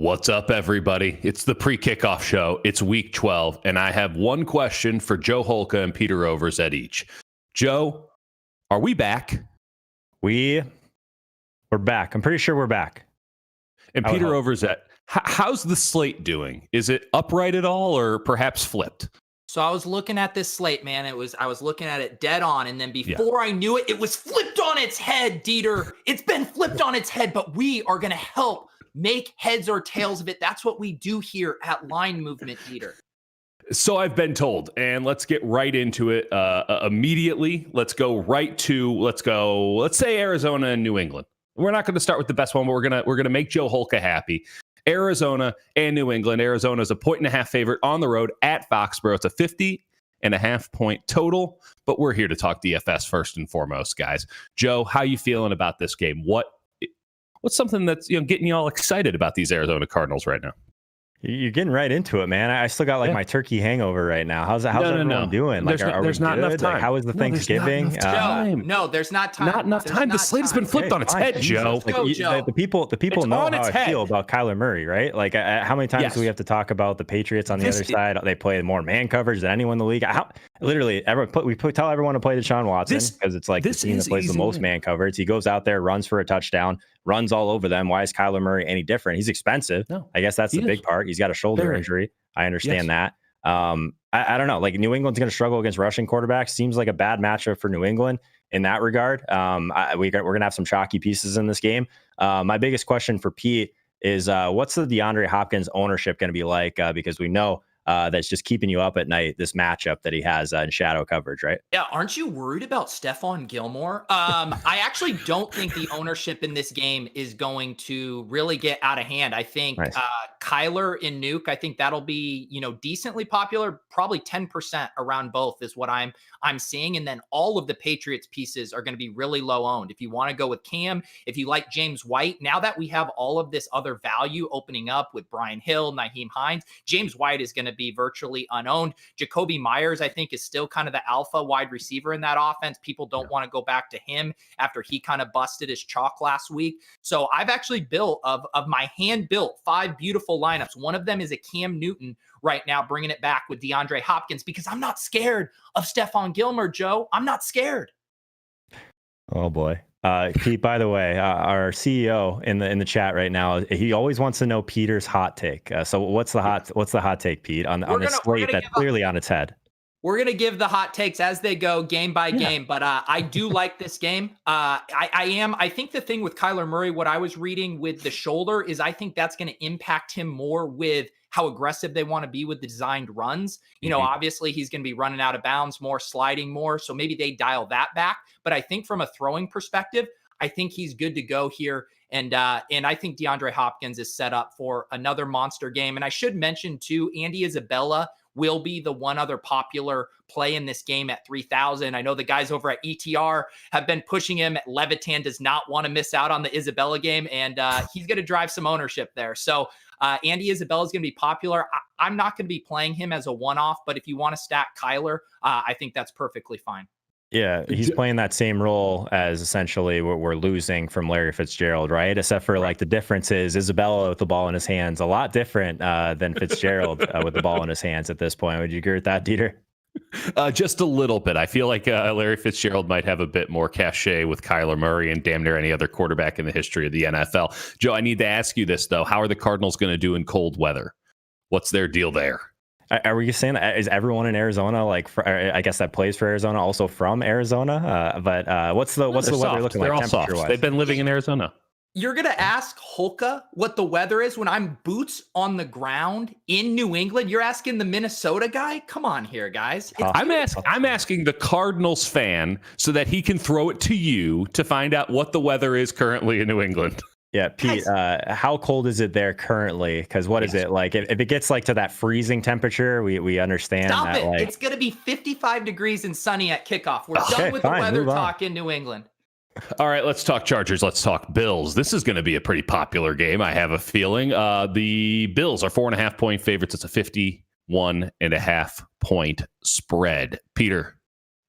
What's up, everybody? It's the Pre-Kickoff Show. It's week 12, and I have one question for Joe Holka and Peter Overs at each. Joe, are we back? We're back. I'm pretty sure we're back. And Peter Overs at, how's the slate doing? Is it upright at all, or perhaps flipped? So I was looking at this slate, man. I was looking at it dead on, and then before I knew it, it was flipped on its head, Dieter. It's been flipped on its head, but we are going to help make heads or tails of it. That's what we do here at Line Movement, Dieter. So I've been told, and let's get right into it immediately. Let's say Arizona and New England. We're not going to start with the best one, but we're gonna make Joe Holka happy. Arizona and New England. Arizona is a 1.5 favorite on the road at Foxborough. It's a 50.5 point total, but we're here to talk DFS first and foremost, guys. Joe, how you feeling about this game? What's something that's getting you all excited about these Arizona Cardinals right now? You're getting right into it, man. I still got my turkey hangover right now. How's everyone doing? There's not enough time. How was the Thanksgiving? There's not time. Not enough time. The slate's been flipped on its head, Joe. The people know how I feel about Kyler Murray, right? Like, how many times do we have to talk about the Patriots on the other side? They play more man coverage than anyone in the league. Tell everyone to play Deshaun Watson because it's like the team that plays the most man coverage. He goes out there, runs for a touchdown, runs all over them. Why is Kyler Murray any different? He's expensive. No, I guess that's the big part. He's got a shoulder injury. I understand that. I don't know. Like, New England's going to struggle against rushing quarterbacks. Seems like a bad matchup for New England in that regard. We're going to have some chalky pieces in this game. My biggest question for Pete is what's the DeAndre Hopkins ownership going to be like? Because we know that's just keeping you up at night, this matchup that he has in shadow coverage, right? Yeah, aren't you worried about Stephon Gilmore? I actually don't think the ownership in this game is going to really get out of hand. I think Kyler and Nuke, I think that'll be, decently popular, probably 10% around both is what I'm seeing. And then all of the Patriots pieces are going to be really low owned. If you want to go with Cam, if you like James White, now that we have all of this other value opening up with Brian Hill, Nyheim Hines, James White is going to be virtually unowned. Jacoby Myers, I think, is still kind of the alpha wide receiver in that offense. People don't want to go back to him after he kind of busted his chalk last week. So I've actually built of my hand built 5 beautiful lineups. One of them is a Cam Newton right now, bringing it back with DeAndre Hopkins because I'm not scared of Stephon Gilmore, Joe. I'm not scared. Oh boy. Pete, by the way, our CEO in the chat right now, he always wants to know Peter's hot take. So what's the hot take, Pete, on this slate that's clearly on its head? We're going to give the hot takes as they go game by game, but I do like this game. I think the thing with Kyler Murray, what I was reading with the shoulder is I think that's going to impact him more with how aggressive they want to be with the designed runs. Obviously he's going to be running out of bounds more, sliding more. So maybe they dial that back. But I think from a throwing perspective, I think he's good to go here. And I think DeAndre Hopkins is set up for another monster game. And I should mention too, Andy Isabella will be the one other popular play in this game at 3,000. I know the guys over at ETR have been pushing him. Levitan does not want to miss out on the Isabella game, and he's going to drive some ownership there. So Andy Isabella is going to be popular. I'm not going to be playing him as a one-off, but if you want to stack Kyler, I think that's perfectly fine. Yeah, he's playing that same role as essentially what we're losing from Larry Fitzgerald, right? Except for the difference is Isabella with the ball in his hands, a lot different than Fitzgerald with the ball in his hands at this point. Would you agree with that, Dieter? Just a little bit. I feel like Larry Fitzgerald might have a bit more cachet with Kyler Murray and damn near any other quarterback in the history of the NFL. Joe, I need to ask you this, though. How are the Cardinals going to do in cold weather? What's their deal there? Are we saying that is everyone in Arizona I guess that plays for Arizona also from Arizona? But what's the weather looking like temperature-wise? They've been living in Arizona. You're going to ask Holka what the weather is when I'm boots on the ground in New England? You're asking the Minnesota guy? Come on here, guys. I'm asking the Cardinals fan so that he can throw it to you to find out what the weather is currently in New England. Yeah, Pete, how cold is it there currently? Because what is it like? If it gets to that freezing temperature, we understand. Stop that, it. It's going to be 55 degrees and sunny at kickoff. We're done with the weather talk in New England. All right, let's talk Chargers. Let's talk Bills. This is going to be a pretty popular game, I have a feeling. The Bills are 4.5 point favorites. It's a 51.5 point spread. Peter,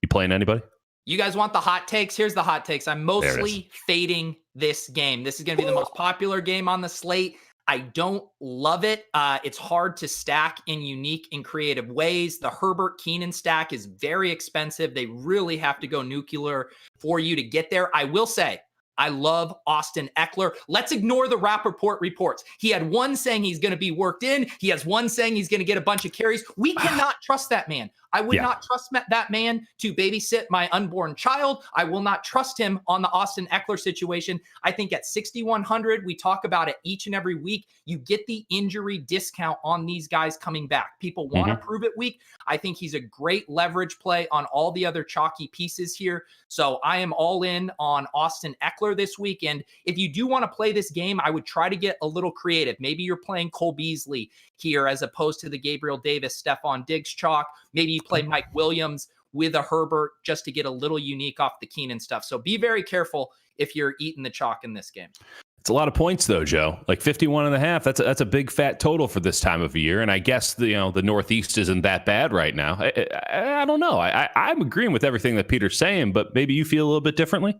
you playing anybody? You guys want the hot takes? Here's the hot takes. I'm mostly fading this game. This is going to be the most popular game on the slate. I don't love it. It's hard to stack in unique and creative ways. The Herbert Keenan stack is very expensive. They really have to go nuclear for you to get there. I will say, I love Austin Eckler. Let's ignore the Rappaport reports. He had one saying he's going to be worked in. He has one saying he's going to get a bunch of carries. We cannot trust that man. I would not trust that man to babysit my unborn child. I will not trust him on the Austin Eckler situation. I think at 6,100, we talk about it each and every week. You get the injury discount on these guys coming back. People want to prove it weak. I think he's a great leverage play on all the other chalky pieces here. So I am all in on Austin Eckler this week. And if you do want to play this game, I would try to get a little creative. Maybe you're playing Cole Beasley here as opposed to the Gabriel Davis, Stephon Diggs chalk. Maybe you play Mike Williams with a Herbert just to get a little unique off the Keenan stuff. So be very careful if you're eating the chalk in this game. It's a lot of points though, Joe. Like 51.5. That's a big fat total for this time of year. And I guess the Northeast isn't that bad right now. I don't know. I'm agreeing with everything that Peter's saying, but maybe you feel a little bit differently.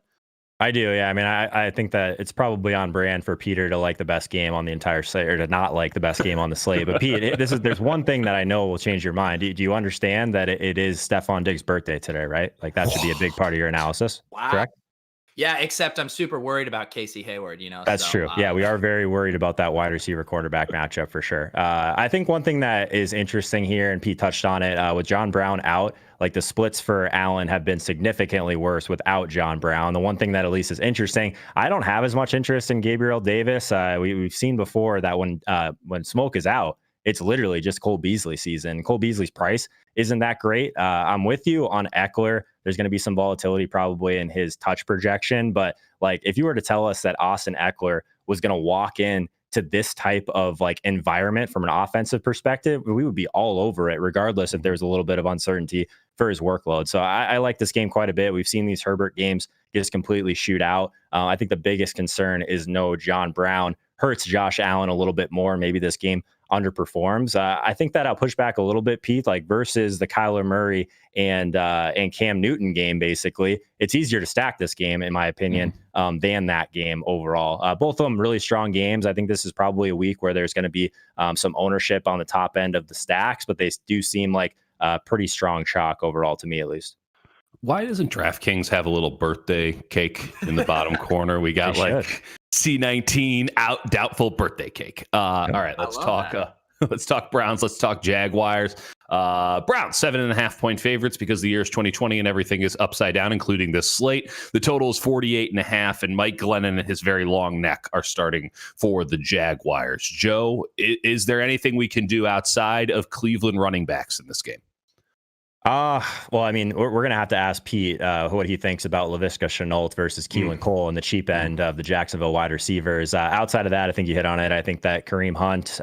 I do, yeah. I mean, I think that it's probably on brand for Peter to like the best game on the entire slate, or to not like the best game on the slate. But Pete, there's one thing that I know will change your mind. Do you understand that it is Stephon Diggs' birthday today, right? Like that should be a big part of your analysis, correct? Yeah, except I'm super worried about Casey Hayward, That's true. Yeah, we are very worried about that wide receiver quarterback matchup for sure. I think one thing that is interesting here, and Pete touched on it, with John Brown out, like the splits for Allen have been significantly worse without John Brown. The one thing that at least is interesting, I don't have as much interest in Gabriel Davis. We've seen before that when Smoke is out, it's literally just Cole Beasley season. Cole Beasley's price isn't that great. I'm with you on Eckler. There's going to be some volatility probably in his touch projection. But like, if you were to tell us that Austin Eckler was going to walk in to this type of like environment from an offensive perspective, we would be all over it, regardless if there's a little bit of uncertainty for his workload. So I like this game quite a bit. We've seen these Herbert games just completely shoot out. I think the biggest concern is no John Brown. Hurts Josh Allen a little bit more. Maybe this game underperforms. I think that I'll push back a little bit, Pete, like versus the Kyler Murray and Cam Newton game. Basically, it's easier to stack this game, in my opinion, than that game overall. Both of them really strong games. I think this is probably a week where there's going to be some ownership on the top end of the stacks, but they do seem like pretty strong chalk overall to me, at least. Why doesn't DraftKings have a little birthday cake in the bottom corner? We got like C19 out doubtful birthday cake. All right, let's talk. Let's talk Browns. Let's talk Jaguars. Browns 7.5 point favorites because the year is 2020 and everything is upside down, including this slate. The total is 48.5, and Mike Glennon and his very long neck are starting for the Jaguars. Joe, is there anything we can do outside of Cleveland running backs in this game? Well, I mean, we're going to have to ask Pete what he thinks about Laviska Shenault versus Keelan Cole and the cheap end of the Jacksonville wide receivers. Outside of that, I think you hit on it. I think that Kareem Hunt,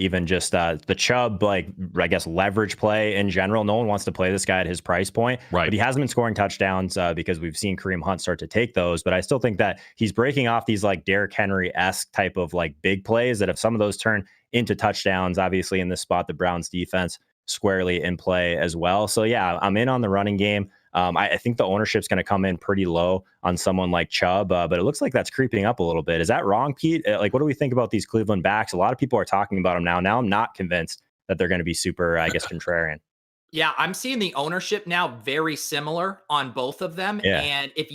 even just the Chubb, like, I guess, leverage play in general, no one wants to play this guy at his price point. Right. But he hasn't been scoring touchdowns because we've seen Kareem Hunt start to take those. But I still think that he's breaking off these like Derrick Henry-esque type of like big plays that if some of those turn into touchdowns, obviously in this spot, the Browns defense squarely in play as well. So yeah, I'm in on the running game. I think the ownership's going to come in pretty low on someone like Chubb, but it looks like that's creeping up a little bit. Is that wrong, Pete? Like, what do we think about these Cleveland backs? A lot of people are talking about them now. Now I'm not convinced that they're going to be super, I guess, contrarian. Yeah, I'm seeing the ownership now very similar on both of them. Yeah. And if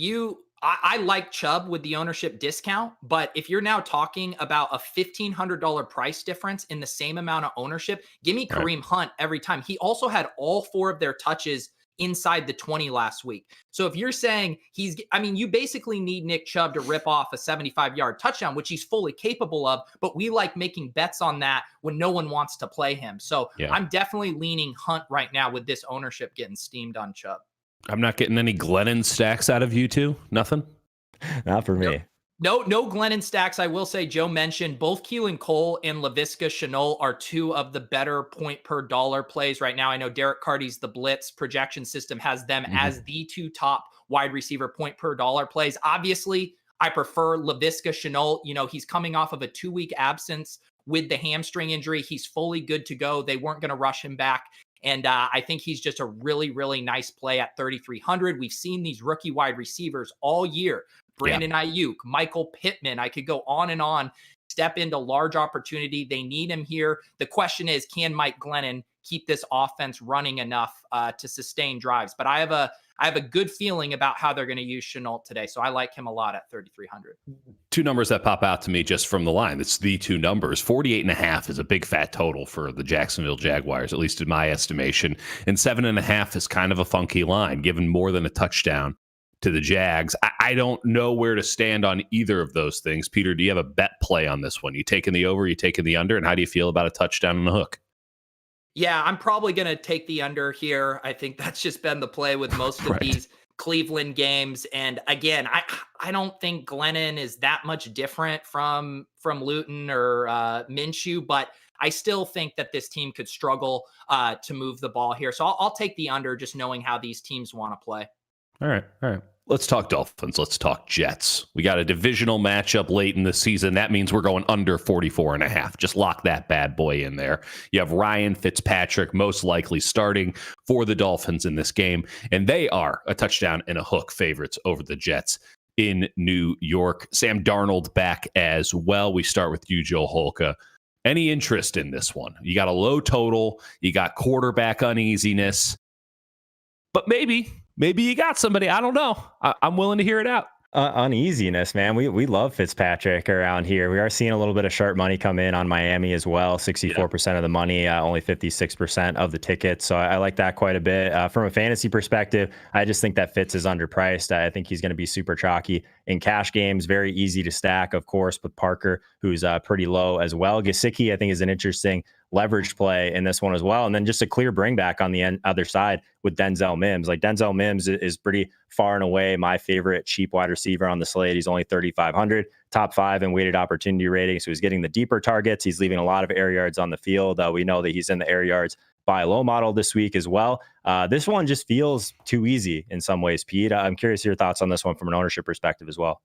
I like Chubb with the ownership discount, but if you're now talking about a $1,500 price difference in the same amount of ownership, give me Kareem Hunt every time. He also had all 4 of their touches inside the 20 last week. So if you're saying you basically need Nick Chubb to rip off a 75-yard touchdown, which he's fully capable of, but we like making bets on that when no one wants to play him. So I'm definitely leaning Hunt right now with this ownership getting steamed on Chubb. I'm not getting any Glennon stacks out of you two. Nothing? Not for me. No Glennon stacks. I will say Joe mentioned both Keelan Cole and Laviska Shenault are 2 of the better point per dollar plays right now. I know Derek Carty's The Blitz projection system has them as the 2 top wide receiver point per dollar plays. Obviously, I prefer Laviska Shenault. He's coming off of a 2-week absence with the hamstring injury. He's fully good to go. They weren't going to rush him back. And I think he's just a really, really nice play at 3,300. We've seen these rookie wide receivers all year. Brandon Ayuk, Michael Pittman. I could go on and on step into large opportunity. They need him here. The question is, can Mike Glennon keep this offense running enough to sustain drives? But I have a good feeling about how they're going to use Shenault today. So I like him a lot at 3,300. Two numbers that pop out to me just from the line. It's the two numbers. 48.5 is a big fat total for the Jacksonville Jaguars, at least in my estimation. And 7.5 is kind of a funky line, given more than a touchdown to the Jags. I don't know where to stand on either of those things. Peter, do you have a bet play on this one? You taking the over, you taking the under, and how do you feel about a touchdown and a hook? Yeah, I'm probably going to take the under here. I think that's just been the play with most of these Cleveland games. And again, I don't think Glennon is that much different from Luton or Minshew, but I still think that this team could struggle to move the ball here. So I'll take the under, just knowing how these teams want to play. All right. Let's talk Dolphins. Let's talk Jets. We got a divisional matchup late in the season. That means we're going under 44.5. Just lock that bad boy in there. You have Ryan Fitzpatrick most likely starting for the Dolphins in this game, and they are a touchdown and a hook favorites over the Jets in New York. Sam Darnold back as well. We start with you, Joe Holka. Any interest in this one? You got a low total. You got quarterback uneasiness, but maybe you got somebody. I don't know. I'm willing to hear it out. Uneasiness, man. We love Fitzpatrick around here. We are seeing a little bit of sharp money come in on Miami as well. 64% of the money, only 56% of the tickets. So I like that quite a bit. From a fantasy perspective, I just think that Fitz is underpriced. I think he's going to be super chalky in cash games. Very easy to stack, of course, with Parker, who's pretty low as well. Gesicki, I think, is an interesting leverage play in this one as well. And then just a clear bring back on the other side with Denzel Mims. Like, Denzel Mims is pretty far and away my favorite cheap wide receiver on the slate. He's only 3,500, top 5 in weighted opportunity rating. So he's getting the deeper targets. He's leaving a lot of air yards on the field. We know that he's in the air yards buy low model this week as well. This one just feels too easy in some ways, Pete. I'm curious your thoughts on this one from an ownership perspective as well.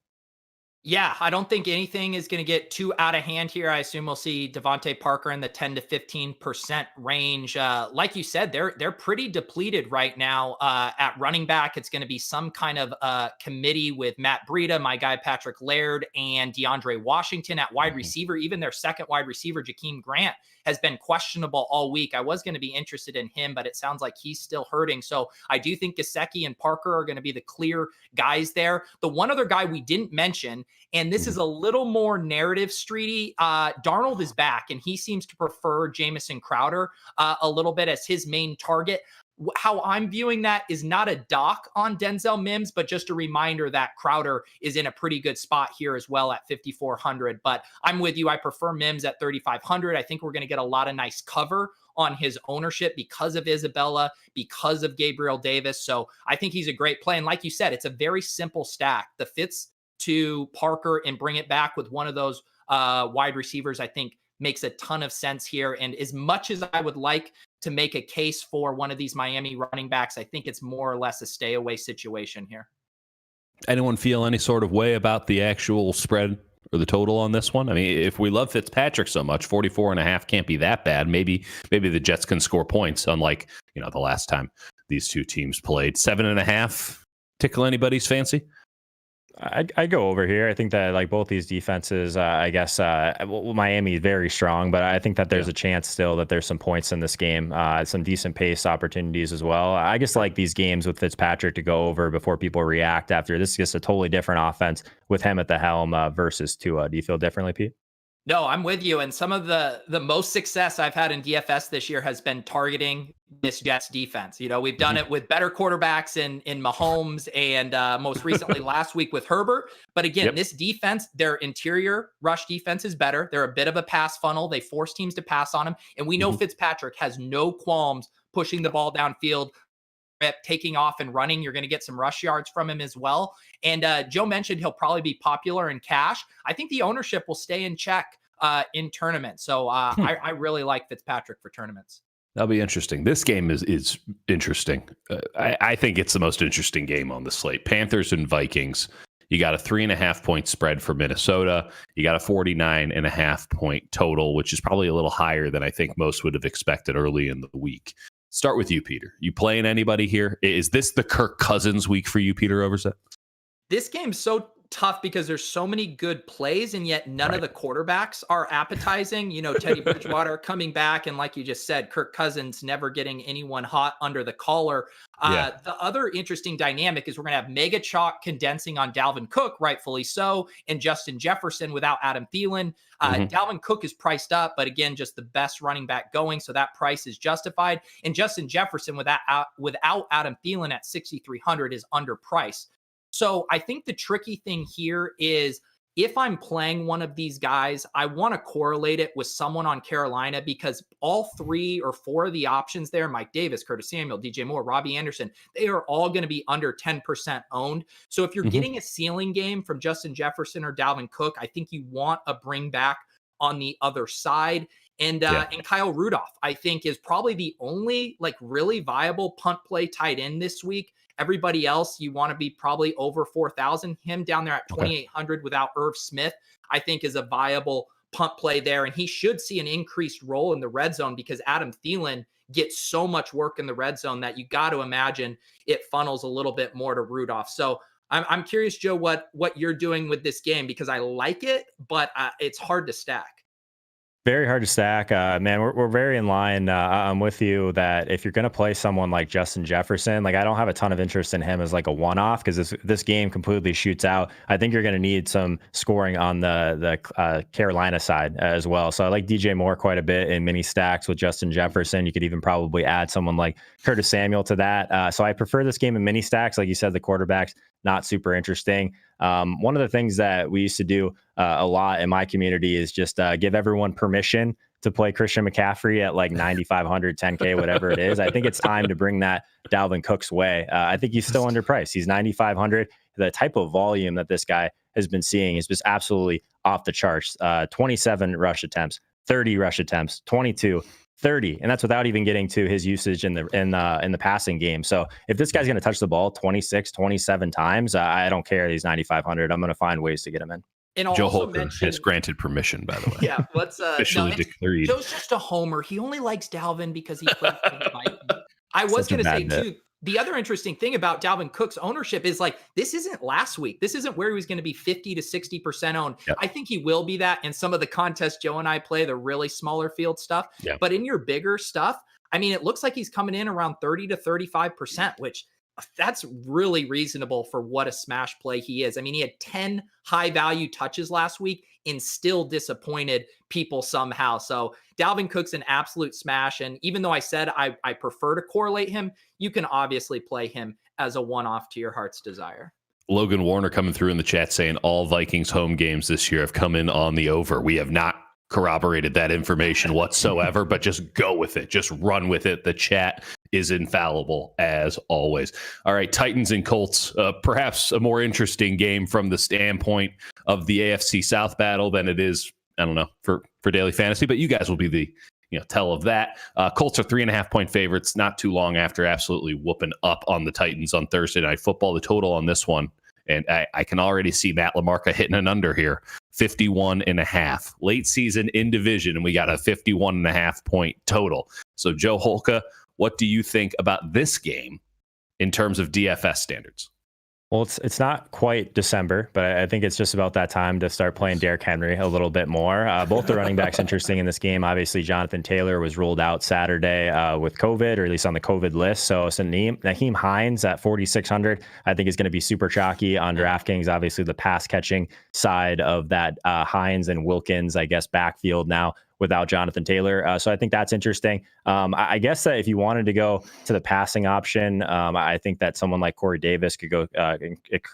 Yeah, I don't think anything is going to get too out of hand here. I assume we'll see Devontae Parker in the 10 to 15% range. Like you said, they're pretty depleted right now at running back. It's going to be some kind of committee with Matt Breida, my guy Patrick Laird, and DeAndre Washington at wide receiver. Even their second wide receiver, Jakeem Grant, has been questionable all week. I was going to be interested in him, but it sounds like he's still hurting. So I do think Gesicki and Parker are going to be the clear guys there. The one other guy we didn't mention, and this is a little more narrative streety, Darnold is back, and he seems to prefer Jamison Crowder a little bit as his main target. How I'm viewing that is not a dock on Denzel Mims, but just a reminder that Crowder is in a pretty good spot here as well at 5,400. But I'm with you. I prefer Mims at 3,500. I think we're going to get a lot of nice cover on his ownership because of Isabella, because of Gabriel Davis. So I think he's a great play. And like you said, it's a very simple stack. The Fitz to Parker and bring it back with one of those wide receivers, I think makes a ton of sense here. And as much as I would like to make a case for one of these Miami running backs, I think it's more or less a stay away situation here. Anyone feel any sort of way about the actual spread or the total on this one? I mean, if we love Fitzpatrick so much, 44.5 can't be that bad. Maybe the Jets can score points, unlike, the last time these two teams played. 7.5 tickle anybody's fancy? I go over here. I think that like both these defenses, I guess Miami is very strong, but I think that there's a chance still that there's some points in this game, some decent pace opportunities as well. I just like these games with Fitzpatrick to go over before people react after. This is just a totally different offense with him at the helm versus Tua. Do you feel differently, Pete? No, I'm with you. And some of the most success I've had in DFS this year has been targeting this Jets defense. We've done it with better quarterbacks in Mahomes and most recently last week with Herbert. But again, this defense, their interior rush defense is better. They're a bit of a pass funnel. They force teams to pass on him. And we know Fitzpatrick has no qualms pushing the ball downfield, taking off and running. You're going to get some rush yards from him as well. And Joe mentioned he'll probably be popular in cash. I think the ownership will stay in check in tournaments. So I really like Fitzpatrick for tournaments. That'll be interesting. This game is interesting. I think it's the most interesting game on the slate. Panthers and Vikings. You got a 3.5 point spread for Minnesota. You got a 49.5 point total, which is probably a little higher than I think most would have expected early in the week. Start with you, Peter. You playing anybody here? Is this the Kirk Cousins week for you, Peter Overzet? This game's so tough because there's so many good plays, and yet none of the quarterbacks are appetizing. Teddy Bridgewater coming back, and like you just said, Kirk Cousins never getting anyone hot under the collar. The other interesting dynamic is we're going to have mega chalk condensing on Dalvin Cook, rightfully so, and Justin Jefferson without Adam Thielen. Dalvin Cook is priced up, but again, just the best running back going, so that price is justified. And Justin Jefferson without Adam Thielen at 6,300 is underpriced. So I think the tricky thing here is if I'm playing one of these guys, I want to correlate it with someone on Carolina, because all 3 or 4 of the options there, Mike Davis, Curtis Samuel, DJ Moore, Robbie Anderson, they are all going to be under 10% owned. So if you're getting a ceiling game from Justin Jefferson or Dalvin Cook, I think you want a bring back on the other side. And Kyle Rudolph, I think, is probably the only really viable punt play tight end this week. Everybody else, you want to be probably over 4,000. Him down there at 2,800 without Irv Smith, I think is a viable punt play there. And he should see an increased role in the red zone because Adam Thielen gets so much work in the red zone that you got to imagine it funnels a little bit more to Rudolph. So I'm curious, Joe, what you're doing with this game, because I like it, but it's hard to stack. Very hard to stack. Man, we're very in line. I'm with you that if you're going to play someone like Justin Jefferson, I don't have a ton of interest in him as a one-off, because this game completely shoots out. I think you're going to need some scoring on the Carolina side as well. So I like DJ Moore quite a bit in mini stacks with Justin Jefferson. You could even probably add someone like Curtis Samuel to that. So I prefer this game in mini stacks. Like you said, the quarterback's not super interesting. One of the things that we used to do a lot in my community is just give everyone permission to play Christian McCaffrey at 9,500, 10K, whatever it is. I think it's time to bring that Dalvin Cook's way. I think he's still underpriced. He's 9,500. The type of volume that this guy has been seeing is just absolutely off the charts. 27 rush attempts, 30 rush attempts, 22. 30, and that's without even getting to his usage in the passing game. So if this guy's going to touch the ball 26, 27 times, I don't care. He's 9,500. I'm going to find ways to get him in. And Joe Holker has granted permission, by the way. Yeah, let's officially declared. Joe's just a homer. He only likes Dalvin because he plays Vikings. I was going to say too, the other interesting thing about Dalvin Cook's ownership is this isn't last week. This isn't where he was going to be 50 to 60% owned. Yep. I think he will be that in some of the contests Joe and I play, the really smaller field stuff. Yep. But in your bigger stuff, I mean, it looks like he's coming in around 30 to 35%, which that's really reasonable for what a smash play he is. I mean, he had 10 high value touches last week and still disappointed people somehow. So Dalvin Cook's an absolute smash. And even though I said I prefer to correlate him, you can obviously play him as a one-off to your heart's desire. Logan Warner coming through in the chat saying all Vikings home games this year have come in on the over. We have not corroborated that information whatsoever, but just go with it. Just run with it. The chat is infallible as always. All right, Titans and Colts, perhaps a more interesting game from the standpoint of the AFC South battle than it is, I don't know, for daily fantasy, but you guys will be the tell of that. Colts are 3.5-point favorites not too long after absolutely whooping up on the Titans on Thursday Night Football. The total on this one, and I can already see Matt LaMarca hitting an under here, 51.5. Late season in division, and we got a 51.5 point total. So Joe Holka, what do you think about this game in terms of DFS standards? Well, it's not quite December, but I think it's just about that time to start playing Derrick Henry a little bit more. Both the running backs interesting in this game. Obviously, Jonathan Taylor was ruled out Saturday with COVID, or at least on the COVID list. So Nyheim Hines at 4,600, I think is going to be super chalky on DraftKings. Obviously, the pass catching side of that Hines and Wilkins, I guess, backfield now without Jonathan Taylor. So I think that's interesting. I guess that if you wanted to go to the passing option, I think that someone like Corey Davis could go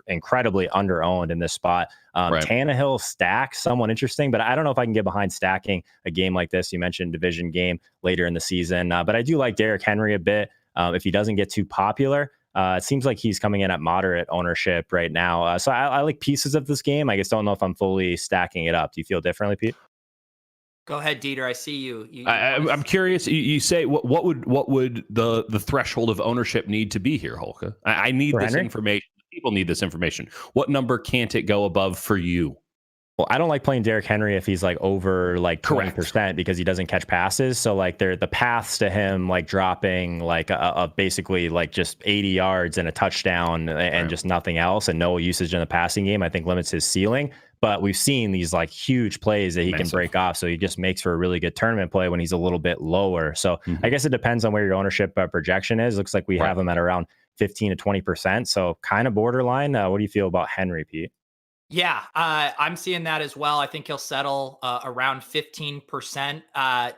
incredibly under-owned in this spot. Right. Tannehill stack, somewhat interesting, but I don't know if I can get behind stacking a game like this. You mentioned division game later in the season, but I do like Derrick Henry a bit. If he doesn't get too popular, it seems like he's coming in at moderate ownership right now. So I like pieces of this game. I just don't know if I'm fully stacking it up. Do you feel differently, Pete? Go ahead, Dieter. I see you. I'm curious. You say what would the threshold of ownership need to be here, Holka? I need this information. People need this information. What number can't it go above for you? Well, I don't like playing Derrick Henry if he's like over like 20% because he doesn't catch passes. So like the paths to him like dropping like a basically like just 80 yards and a touchdown and just nothing else and no usage in the passing game, I think limits his ceiling. But we've seen these like huge plays that he can break off. So he just makes for a really good tournament play when he's a little bit lower. So I guess it depends on where your ownership projection is. Looks like we have him at around 15 to 20%. So kind of borderline. What do you feel about Henry, Pete? Yeah, I'm seeing that as well. I think he'll settle around 15%.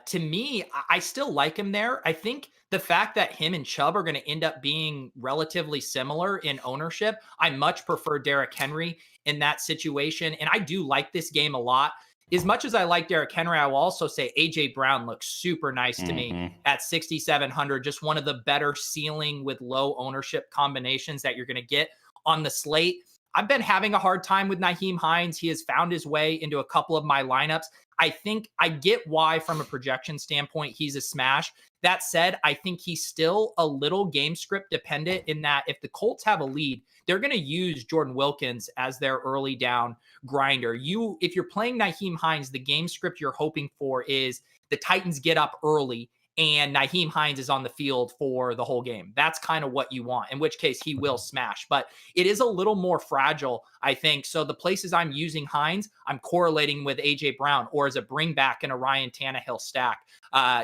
To me, I still like him there. I think the fact that him and Chubb are going to end up being relatively similar in ownership, I much prefer Derrick Henry in that situation. And I do like this game a lot. As much as I like Derrick Henry, I will also say AJ Brown looks super nice to me at 6,700. Just one of the better ceiling with low ownership combinations that you're going to get on the slate. I've been having a hard time with Nyheim Hines. He has found his way into a couple of my lineups. I think I get why, from a projection standpoint, he's a smash. That said, I think he's still a little game script dependent in that if the Colts have a lead, they're going to use Jordan Wilkins as their early down grinder. If you're playing Nyheim Hines, the game script you're hoping for is the Titans get up early and Nyheim Hines is on the field for the whole game. That's kind of what you want, in which case he will smash. But it is a little more fragile, I think. So the places I'm using Hines, I'm correlating with A.J. Brown or as a bring back in a Ryan Tannehill stack.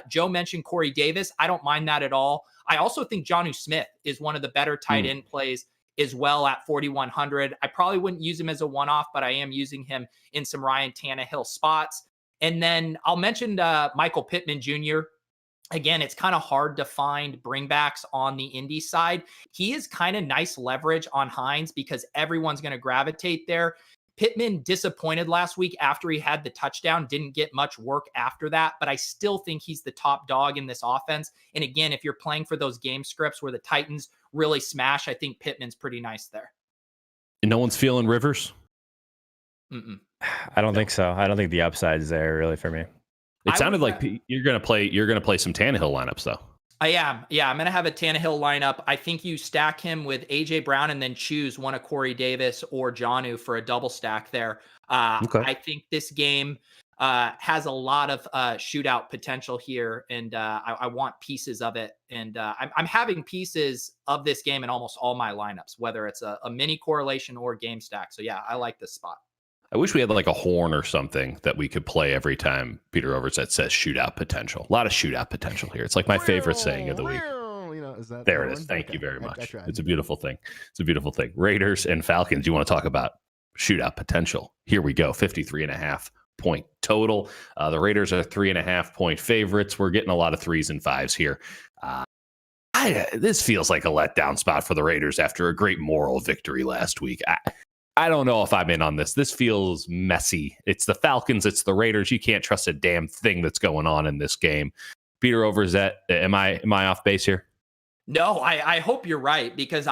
Joe mentioned Corey Davis. I don't mind that at all. I also think Jonnu Smith is one of the better tight end plays as well at 4,100. I probably wouldn't use him as a one-off, but I am using him in some Ryan Tannehill spots. And then I'll mention Michael Pittman Jr. Again, it's kind of hard to find bringbacks on the Indy side. He is kind of nice leverage on Hines because everyone's going to gravitate there. Pittman disappointed last week after he had the touchdown, didn't get much work after that, but I still think he's the top dog in this offense. And again, if you're playing for those game scripts where the Titans really smash, I think Pittman's pretty nice there. And no one's feeling Rivers? I don't think so. I don't think the upside is there really for me. It sounded like you're going to play some Tannehill lineups though. I am. Yeah, I'm going to have a Tannehill lineup. I think you stack him with AJ Brown and then choose one of Corey Davis or Jonnu for a double stack there. I think this game has a lot of shootout potential here, and I want pieces of it. And I'm having pieces of this game in almost all my lineups, whether it's a mini correlation or game stack. So yeah, I like this spot. I wish we had like a horn or something that we could play every time Peter Overzet says shootout potential. A lot of shootout potential here. It's like my favorite saying of the week. There it is. Thank you very much. It's a beautiful thing. It's a beautiful thing. Raiders and Falcons. You want to talk about shootout potential? Here we go. 53.5 point total. The Raiders are 3.5 point favorites. We're getting a lot of 3s and 5s here. This feels like a letdown spot for the Raiders after a great moral victory last week. I don't know if I'm in on this. This feels messy. It's the Falcons. It's the Raiders. You can't trust a damn thing that's going on in this game. Peter Overzet, am I off base here? No, I hope you're right because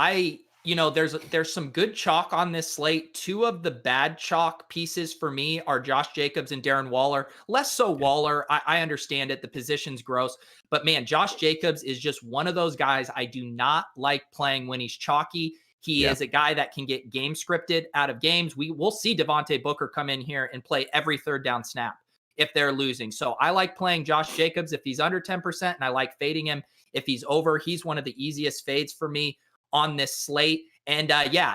there's some good chalk on this slate. Two of the bad chalk pieces for me are Josh Jacobs and Darren Waller. Less so Waller. I understand it. The position's gross. But man, Josh Jacobs is just one of those guys I do not like playing when he's chalky. He is a guy that can get game scripted out of games. We'll see Devontae Booker come in here and play every third down snap if they're losing. So I like playing Josh Jacobs if he's under 10%, and I like fading him if he's over. He's one of the easiest fades for me on this slate. And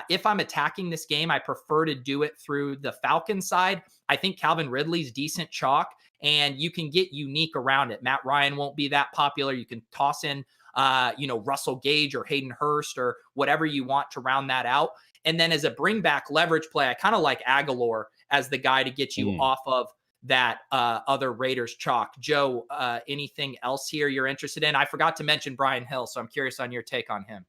if I'm attacking this game, I prefer to do it through the Falcons side. I think Calvin Ridley's decent chalk, and you can get unique around it. Matt Ryan won't be that popular. You can toss in Russell Gage or Hayden Hurst or whatever you want to round that out. And then as a bring back leverage play, I kind of like Aguilar as the guy to get you off of that other Raiders chalk. Joe, anything else here you're interested in? I forgot to mention Brian Hill, so I'm curious on your take on him.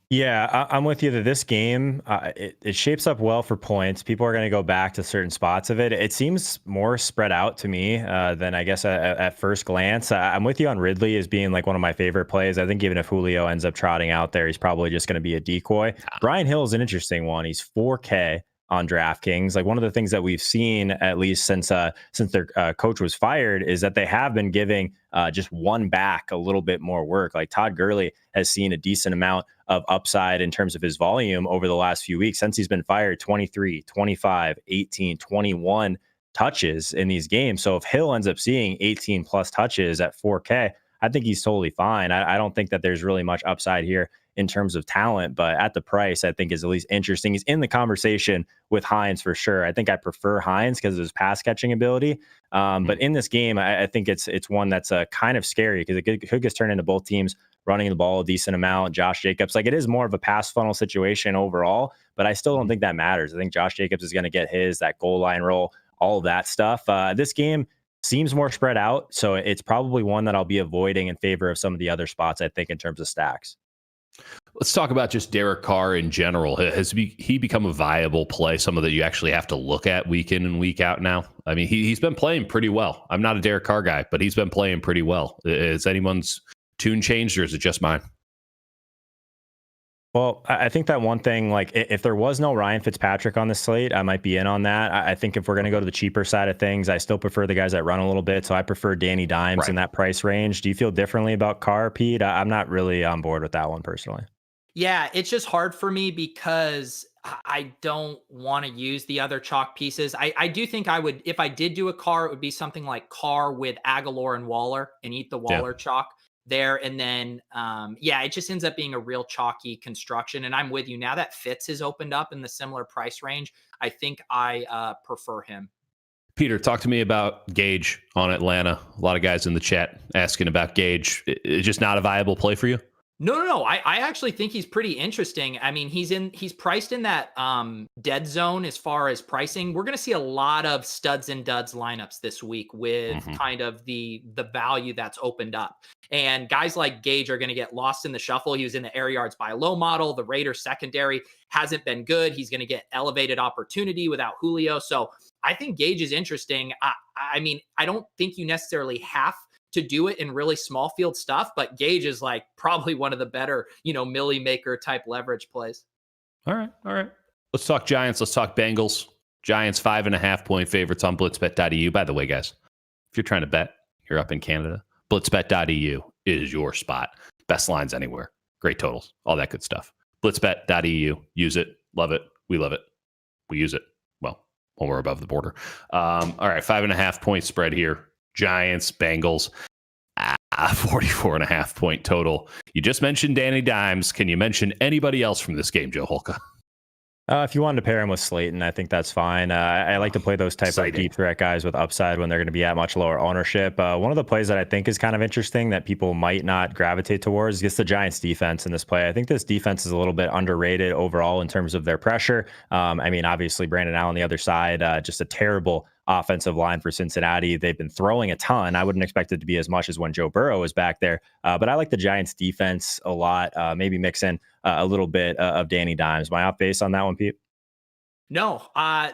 Yeah, I'm with you that this game, it shapes up well for points. People are going to go back to certain spots of it. It seems more spread out to me than I guess at first glance. I'm with you on Ridley as being like one of my favorite plays. I think even if Julio ends up trotting out there, he's probably just going to be a decoy. Brian Hill is an interesting one. He's 4K on DraftKings. Like one of the things that we've seen, at least since their coach was fired, is that they have been giving just one back a little bit more work. Like Todd Gurley has seen a decent amount of upside in terms of his volume over the last few weeks since he's been fired. 23, 25, 18, 21 touches in these games. So if Hill ends up seeing 18 plus touches at 4K, I think he's totally fine. I don't think that there's really much upside here in terms of talent, but at the price, I think is at least interesting. He's in the conversation with Hines for sure. I think I prefer Hines because of his pass catching ability. But in this game, I think it's one that's kind of scary because it could get turned into both teams running the ball a decent amount. Josh Jacobs, like it is more of a pass funnel situation overall, but I still don't think that matters. I think Josh Jacobs is going to get that goal line roll, all of that stuff. This game seems more spread out, so it's probably one that I'll be avoiding in favor of some of the other spots, I think, in terms of stacks. Let's talk about just Derek Carr in general. Has he become a viable play, someone that you actually have to look at week in and week out now? I mean, he's been playing pretty well. I'm not a Derek Carr guy, but he's been playing pretty well. Is anyone's tune changed, or is it just mine? Well, I think that one thing, like if there was no Ryan Fitzpatrick on the slate, I might be in on that. I think if we're going to go to the cheaper side of things, I still prefer the guys that run a little bit. So I prefer Danny Dimes in that price range. Do you feel differently about Carr, Pete? I'm not really on board with that one personally. Yeah, it's just hard for me because I don't want to use the other chalk pieces. I do think I would, if I did do a Carr, it would be something like Carr with Aguilar and Waller and eat the Waller chalk there. And then, it just ends up being a real chalky construction. And I'm with you. Now that Fitz has opened up in the similar price range, I think I prefer him. Peter, talk to me about Gage on Atlanta. A lot of guys in the chat asking about Gage. It's just not a viable play for you? No. I actually think he's pretty interesting. I mean, he's priced in that dead zone as far as pricing. We're going to see a lot of studs and duds lineups this week with kind of the value that's opened up. And guys like Gage are going to get lost in the shuffle. He was in the air yards by low model. The Raiders secondary hasn't been good. He's going to get elevated opportunity without Julio. So I think Gage is interesting. I mean, I don't think you necessarily have to do it in really small field stuff, but Gage is like probably one of the better, milli maker type leverage plays. All right. Let's talk Giants. Let's talk Bengals. Giants 5.5 point favorites on blitzbet.eu. By the way, guys, if you're trying to bet, you're up in Canada, blitzbet.eu is your spot. Best lines anywhere. Great totals. All that good stuff. Blitzbet.eu. Use it. Love it. We love it. We use it. Well, when we're above the border. All right. 5.5 point spread here. Giants, Bengals, 44.5 point total. You just mentioned Danny Dimes. Can you mention anybody else from this game, Joe Holka? If you wanted to pair him with Slayton, I think that's fine. I like to play those type of deep threat guys with upside when they're going to be at much lower ownership. One of the plays that I think is kind of interesting that people might not gravitate towards is the Giants defense in this play. I think this defense is a little bit underrated overall in terms of their pressure. I mean, obviously Brandon Allen on the other side, just a terrible offensive line for Cincinnati. They've been throwing a ton. I wouldn't expect it to be as much as when Joe Burrow was back there. But I like the Giants defense a lot. Maybe mix in a little bit of Danny Dimes. Am I off base on that one, Pete? No,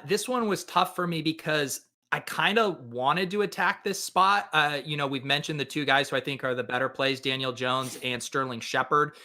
this one was tough for me because I kind of wanted to attack this spot. We've mentioned the two guys who I think are the better plays, Daniel Jones and Sterling Shepard.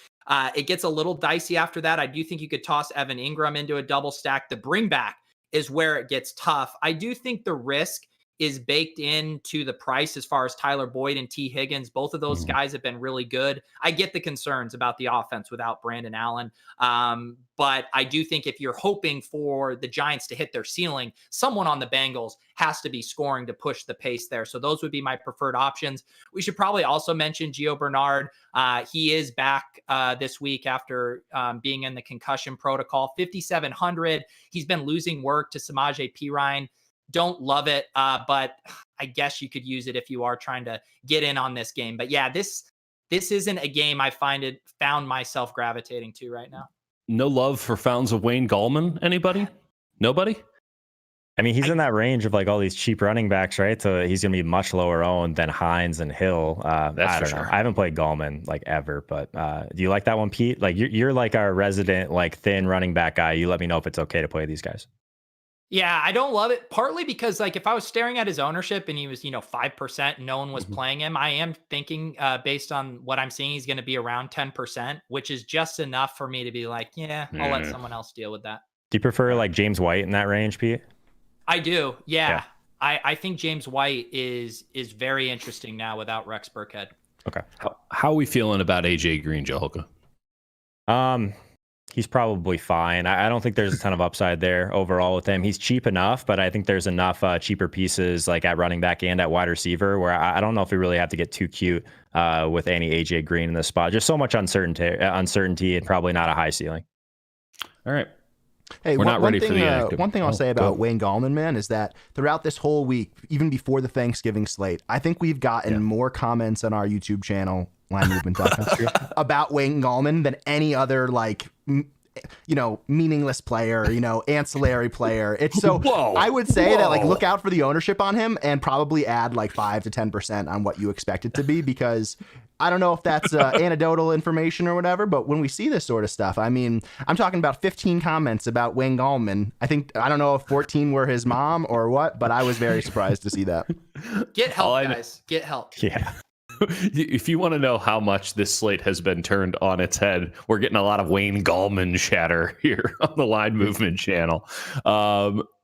It gets a little dicey after that. I do think you could toss Evan Ingram into a double stack. The bring back is where it gets tough. I do think the risk is baked into the price as far as Tyler Boyd and T. Higgins. Both of those guys have been really good. I get the concerns about the offense without Brandon Allen. But I do think if you're hoping for the Giants to hit their ceiling, someone on the Bengals has to be scoring to push the pace there. So those would be my preferred options. We should probably also mention Gio Bernard. He is back this week after being in the concussion protocol. 5,700. He's been losing work to Samaje Perine. Don't love it, but I guess you could use it if you are trying to get in on this game. But yeah, this isn't a game I found myself gravitating to right now. No love for Fountains of Wayne Gallman? Anybody? Nobody? I mean, he's in that range of like all these cheap running backs, right? So he's going to be much lower owned than Hines and Hill. I don't know. I haven't played Gallman like ever, but do you like that one, Pete? Like you're like our resident like thin running back guy. You let me know if it's okay to play these guys. Yeah, I don't love it. Partly because like if I was staring at his ownership and he was 5%, no one was playing him. I am thinking based on what I'm seeing, he's going to be around 10%, which is just enough for me to be like, I'll let someone else deal with that. Do you prefer like James White in that range, Pete? I do. Yeah. I think James White is very interesting now without Rex Burkhead. Okay. How are we feeling about AJ Green, Joe Holka? He's probably fine. I don't think there's a ton of upside there overall with him. He's cheap enough, but I think there's enough cheaper pieces like at running back and at wide receiver where I don't know if we really have to get too cute with any AJ Green in this spot. Just so much uncertainty and probably not a high ceiling. All right. Hey, we're not ready for the inactive. One thing I'll say about Wayne Gallman, man, is that throughout this whole week, even before the Thanksgiving slate, I think we've gotten more comments on our YouTube channel, Line Movement about Wayne Gallman than any other meaningless player, ancillary player. It's so I would say that look out for the ownership on him and probably add 5 to 10% on what you expect it to be, because I don't know if that's anecdotal information or whatever, but when we see this sort of stuff, I mean, I'm talking about 15 comments about Wayne Gallman. I don't know if 14 were his mom or what, but I was very surprised to see that. Get help, guys. Get help. Yeah. If you want to know how much this slate has been turned on its head, we're getting a lot of Wayne Gallman chatter here on the Line Movement channel.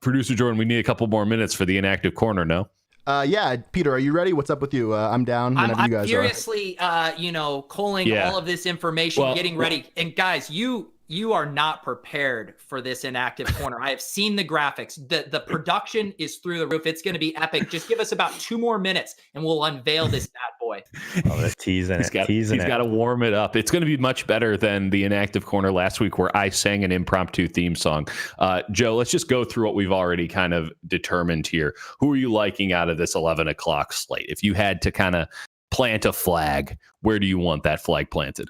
Producer Jordan, we need a couple more minutes for the inactive corner, no? Yeah, Peter, are you ready? What's up with you? I'm down whenever you guys furiously, culling all of this information, getting ready. And guys, you are not prepared for this inactive corner. I have seen the graphics. The production is through the roof. It's going to be epic. Just give us about 2 more minutes and we'll unveil this bad boy. Oh, they're teasing it. He's got to warm it up. It's going to be much better than the inactive corner last week where I sang an impromptu theme song. Joe, let's just go through what we've already kind of determined here. Who are you liking out of this 11 o'clock slate? If you had to kind of plant a flag, where do you want that flag planted?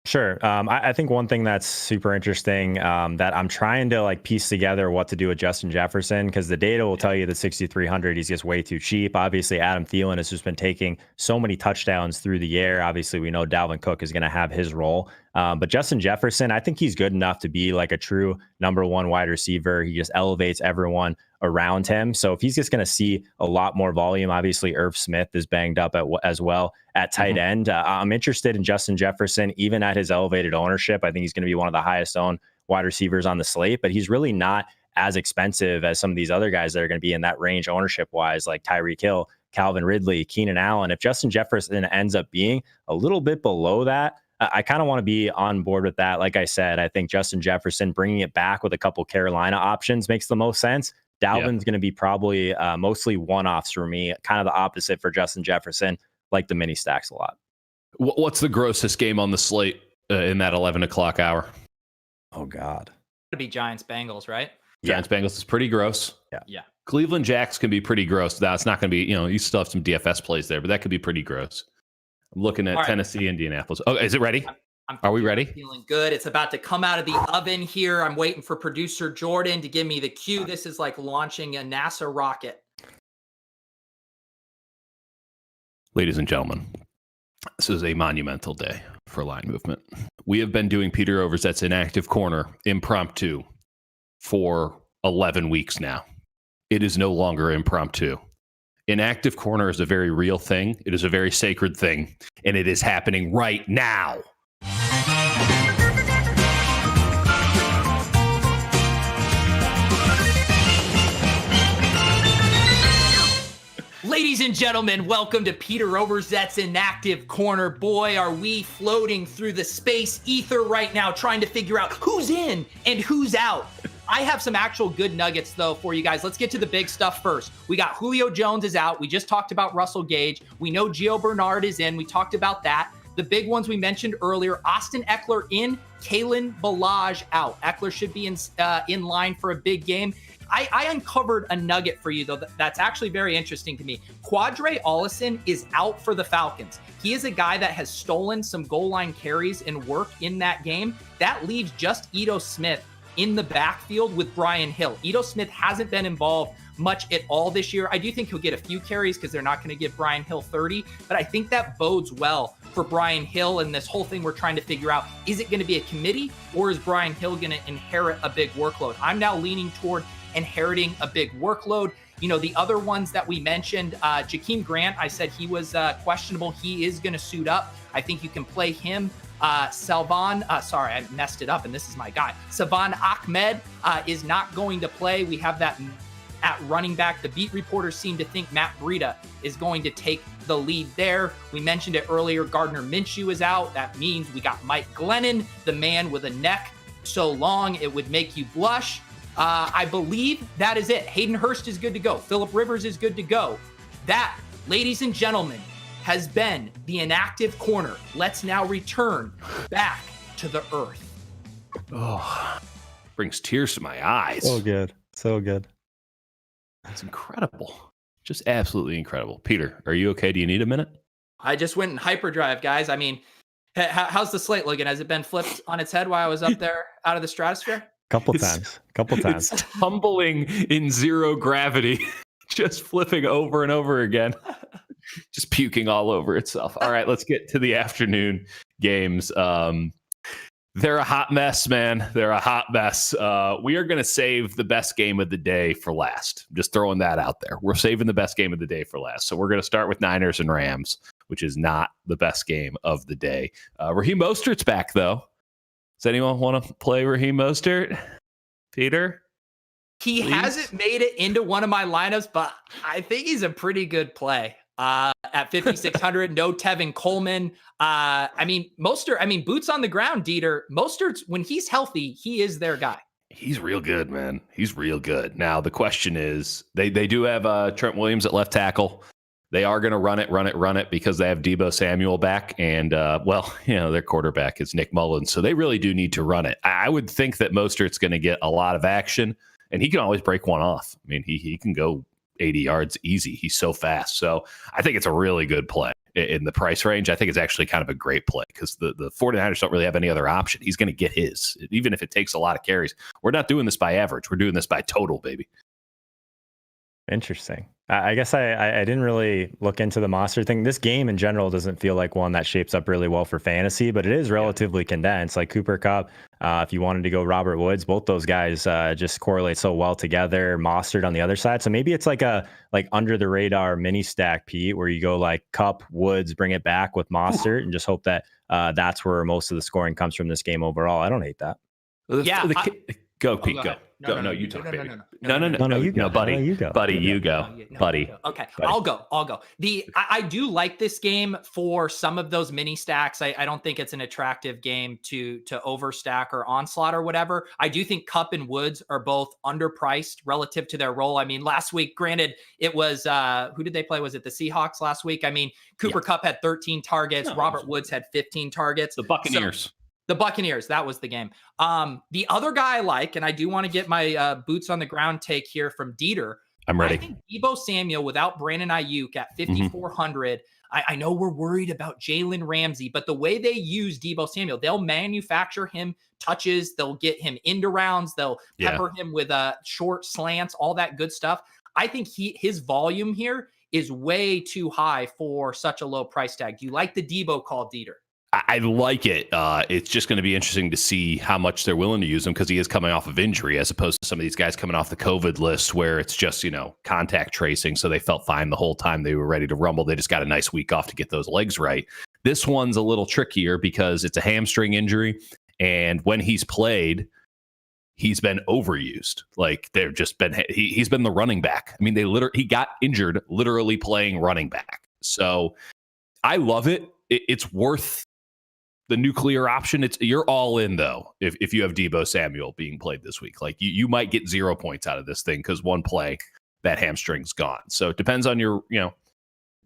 Sure. I think one thing that's super interesting that I'm trying to piece together what to do with Justin Jefferson, because the data will tell you that 6,300, he's just way too cheap. Obviously, Adam Thielen has just been taking so many touchdowns through the air. Obviously, we know Dalvin Cook is going to have his role. But Justin Jefferson, I think he's good enough to be a true number 1 wide receiver. He just elevates everyone around him. So if he's just going to see a lot more volume, obviously Irv Smith is banged up as well at tight end. I'm interested in Justin Jefferson, even at his elevated ownership. I think he's going to be one of the highest owned wide receivers on the slate, but he's really not as expensive as some of these other guys that are going to be in that range ownership wise, like Tyreek Hill, Calvin Ridley, Keenan Allen. If Justin Jefferson ends up being a little bit below that, I kind of want to be on board with that. Like I said, I think Justin Jefferson bringing it back with a couple Carolina options makes the most sense. Dalvin's going to be probably mostly one-offs for me, kind of the opposite for Justin Jefferson, like the mini stacks a lot. What's the grossest game on the slate in that 11 o'clock hour? Oh, God. It'll be Giants-Bengals, right? Giants-Bengals is pretty gross. Yeah. Cleveland Jacks can be pretty gross. That's not going to be, you still have some DFS plays there, but that could be pretty gross. I'm looking at Tennessee, Indianapolis. Oh, is it ready? Are we ready? Feeling good. It's about to come out of the oven here. I'm waiting for producer Jordan to give me the cue. This is like launching a NASA rocket. Ladies and gentlemen, this is a monumental day for Line Movement. We have been doing Peter Overzet's Inactive Corner impromptu for 11 weeks now. It is no longer impromptu. Inactive Corner is a very real thing. It is a very sacred thing, and it is happening right now. Ladies and gentlemen, welcome to Peter Overzet's Inactive Corner. Boy, are we floating through the space ether right now, trying to figure out who's in and who's out. I have some actual good nuggets, though, for you guys. Let's get to the big stuff first. We got Julio Jones is out. We just talked about Russell Gage. We know Gio Bernard is in. We talked about that. The big ones we mentioned earlier, Austin Eckler in, Kalen Ballage out. Eckler should be in line for a big game. I uncovered a nugget for you, though, that's actually very interesting to me. Quadre Ollison is out for the Falcons. He is a guy that has stolen some goal line carries and work in that game. That leaves just Ito Smith in the backfield with Brian Hill. Ito Smith hasn't been involved much at all this year. I do think he'll get a few carries because they're not going to give Brian Hill 30, but I think that bodes well for Brian Hill and this whole thing we're trying to figure out. Is it going to be a committee or is Brian Hill going to inherit a big workload? I'm now leaning toward inheriting a big workload. The other ones that we mentioned, Jakeem Grant, I said he was questionable. He is going to suit up. I think you can play him. Salvan, sorry, I messed it up, and this is my guy. Salvan Ahmed is not going to play. We have that at running back. The beat reporters seem to think Matt Breida is going to take the lead there. We mentioned it earlier. Gardner Minshew is out. That means we got Mike Glennon, the man with a neck so long it would make you blush. I believe that is it. Hayden Hurst is good to go. Phillip Rivers is good to go. That, ladies and gentlemen, has been the inactive corner. Let's now return back to the earth. Oh, brings tears to my eyes. So good. So good. That's incredible. Just absolutely incredible. Peter, are you okay? Do you need a minute? I just went in hyperdrive, guys. I mean, how's the slate looking? Has it been flipped on its head while I was up there out of the stratosphere? Couple times. It's tumbling in zero gravity, just flipping over and over again, just puking all over itself. All right, let's get to the afternoon games. They're a hot mess, man. They're a hot mess. We are going to save the best game of the day for last. Just throwing that out there. We're saving the best game of the day for last. So we're going to start with Niners and Rams, which is not the best game of the day. Raheem Mostert's back, though. Does anyone want to play Raheem Mostert? Peter? He hasn't made it into one of my lineups, but I think he's a pretty good play. At 5,600, no Tevin Coleman. Mostert, boots on the ground, Dieter. Mostert's, when he's healthy, he is their guy. He's real good, man. He's real good. Now, the question is, they do have Trent Williams at left tackle. They are going to run it because they have Deebo Samuel back. And, their quarterback is Nick Mullins. So they really do need to run it. I would think that Mostert's going to get a lot of action, and he can always break one off. I mean, he can go 80 yards easy. He's so fast. So I think it's a really good play in the price range. I think it's actually kind of a great play because the 49ers don't really have any other option. He's going to get his, even if it takes a lot of carries. We're not doing this by average. We're doing this by total, baby. Interesting. I guess I didn't really look into the Mostert thing. This game in general doesn't feel like one that shapes up really well for fantasy, but it is relatively condensed. Like Cooper Kupp, if you wanted to go Robert Woods, both those guys just correlate so well together. Mostert on the other side. So maybe it's like a under the radar mini stack, Pete, where you go like Kupp, Woods, bring it back with Mostert and just hope that that's where most of the scoring comes from this game overall. I don't hate that. Go, Pete, go. No, you talk, baby. No, you go. Buddy, you go. Buddy, you go. Buddy. Okay, I'll go. I do like this game for some of those mini stacks. I don't think it's an attractive game to overstack or onslaught or whatever. I do think Kupp and Woods are both underpriced relative to their role. I mean, last week, granted, it was, who did they play? Was it the Seahawks last week? I mean, Cooper Kupp had 13 targets. Robert Woods had 15 targets. The Buccaneers. The Buccaneers, that was the game. The other guy I like, and I do want to get my boots on the ground take here from Dieter. I'm ready. I think Deebo Samuel without Brandon Ayuk at 5,400. I know we're worried about Jalen Ramsey, but the way they use Deebo Samuel, they'll manufacture him touches. They'll get him into rounds. They'll pepper him with short slants, all that good stuff. I think his volume here is way too high for such a low price tag. Do you like the Deebo call, Dieter? I like it. It's just going to be interesting to see how much they're willing to use him because he is coming off of injury as opposed to some of these guys coming off the COVID list where it's just, contact tracing. So they felt fine the whole time they were ready to rumble. They just got a nice week off to get those legs right. This one's a little trickier because it's a hamstring injury. And when he's played, he's been overused. Like he's been the running back. I mean, he got injured literally playing running back. So I love it. It's worth the nuclear option. You're all in though. If you have Deebo Samuel being played this week, like you might get 0 points out of this thing because one play that hamstring's gone. So it depends on your,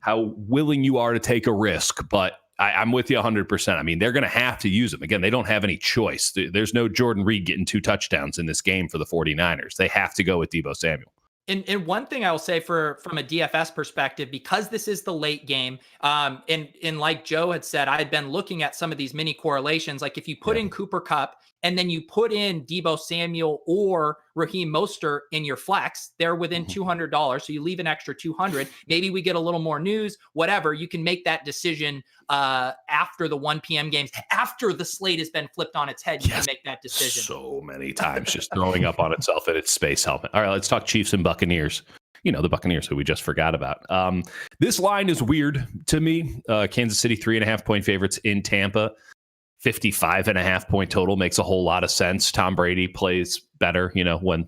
how willing you are to take a risk. But I'm with you 100%. I mean, they're going to have to use him again. They don't have any choice. There's no Jordan Reed getting 2 touchdowns in this game for the 49ers. They have to go with Deebo Samuel. And one thing I will say from a DFS perspective, because this is the late game, and like Joe had said, I had been looking at some of these mini correlations. Like if you put in Cooper Kupp and then you put in Deebo Samuel or Raheem Mostert in your flex, they're within $200. So you leave an extra $200. Maybe we get a little more news, whatever. You can make that decision after the 1 p.m. games, after the slate has been flipped on its head. You can make that decision. So many times just throwing up on itself in its space helmet. All right, let's talk Chiefs and Buccaneers. the Buccaneers, who we just forgot about. This line is weird to me. Kansas City 3.5 point favorites in Tampa. 55.5 point total makes a whole lot of sense. Tom Brady plays better, when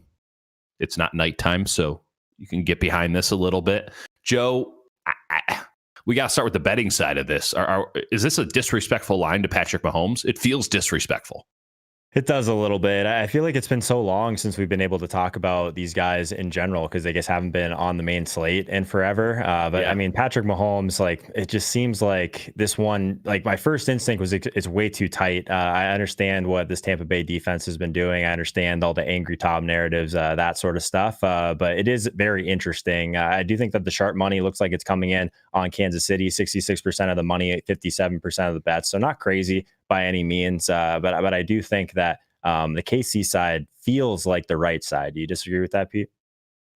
it's not nighttime, so you can get behind this a little bit. Joe, we got to start with the betting side of this. Is this a disrespectful line to Patrick Mahomes? It feels disrespectful. It does a little bit. I feel like it's been so long since we've been able to talk about these guys in general, because they just haven't been on the main slate in forever. But yeah. I mean, Patrick Mahomes, it just seems like this one, my first instinct was it's way too tight. I understand what this Tampa Bay defense has been doing. I understand all the angry Tom narratives, that sort of stuff. But it is very interesting. I do think that the sharp money looks like it's coming in on Kansas City, 66% of the money, 57% of the bets. So not crazy by any means. But I do think that the KC side feels like the right side. Do you disagree with that, Pete?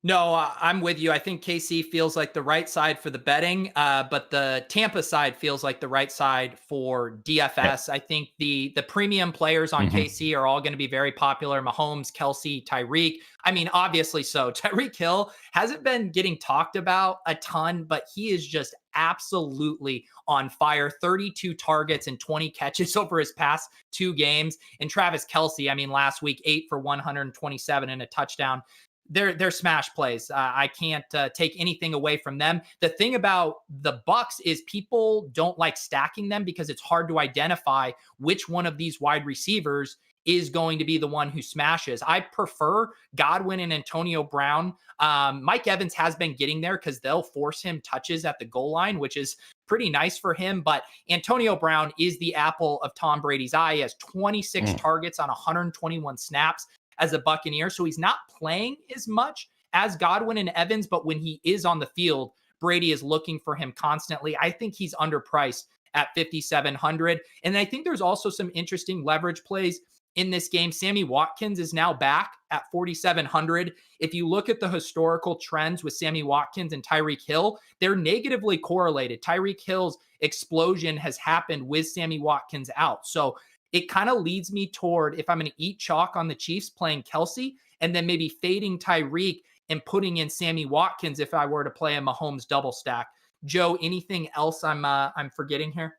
No, I'm with you. I think KC feels like the right side for the betting, but the Tampa side feels like the right side for DFS. I think the premium players on KC are all going to be very popular. Mahomes, Kelsey, Tyreek. I mean, obviously so. Tyreek Hill hasn't been getting talked about a ton, but he is just absolutely on fire. 32 targets and 20 catches over his past 2 games. And Travis Kelsey, I mean, last week, 8 for 127 and a touchdown. They're smash plays. I can't take anything away from them. The thing about the Bucs is people don't like stacking them because it's hard to identify which one of these wide receivers is going to be the one who smashes. I prefer Godwin and Antonio Brown. Mike Evans has been getting there because they'll force him touches at the goal line, which is pretty nice for him. But Antonio Brown is the apple of Tom Brady's eye. He has 26 targets on 121 snaps as a Buccaneer. So he's not playing as much as Godwin and Evans, but when he is on the field, Brady is looking for him constantly. I think he's underpriced at 5,700. And I think there's also some interesting leverage plays in this game. Sammy Watkins is now back at 4,700. If you look at the historical trends with Sammy Watkins and Tyreek Hill, they're negatively correlated. Tyreek Hill's explosion has happened with Sammy Watkins out. So it kind of leads me toward, if I'm going to eat chalk on the Chiefs, playing Kelsey and then maybe fading Tyreek and putting in Sammy Watkins if I were to play a Mahomes double stack. Joe, anything else I'm forgetting here?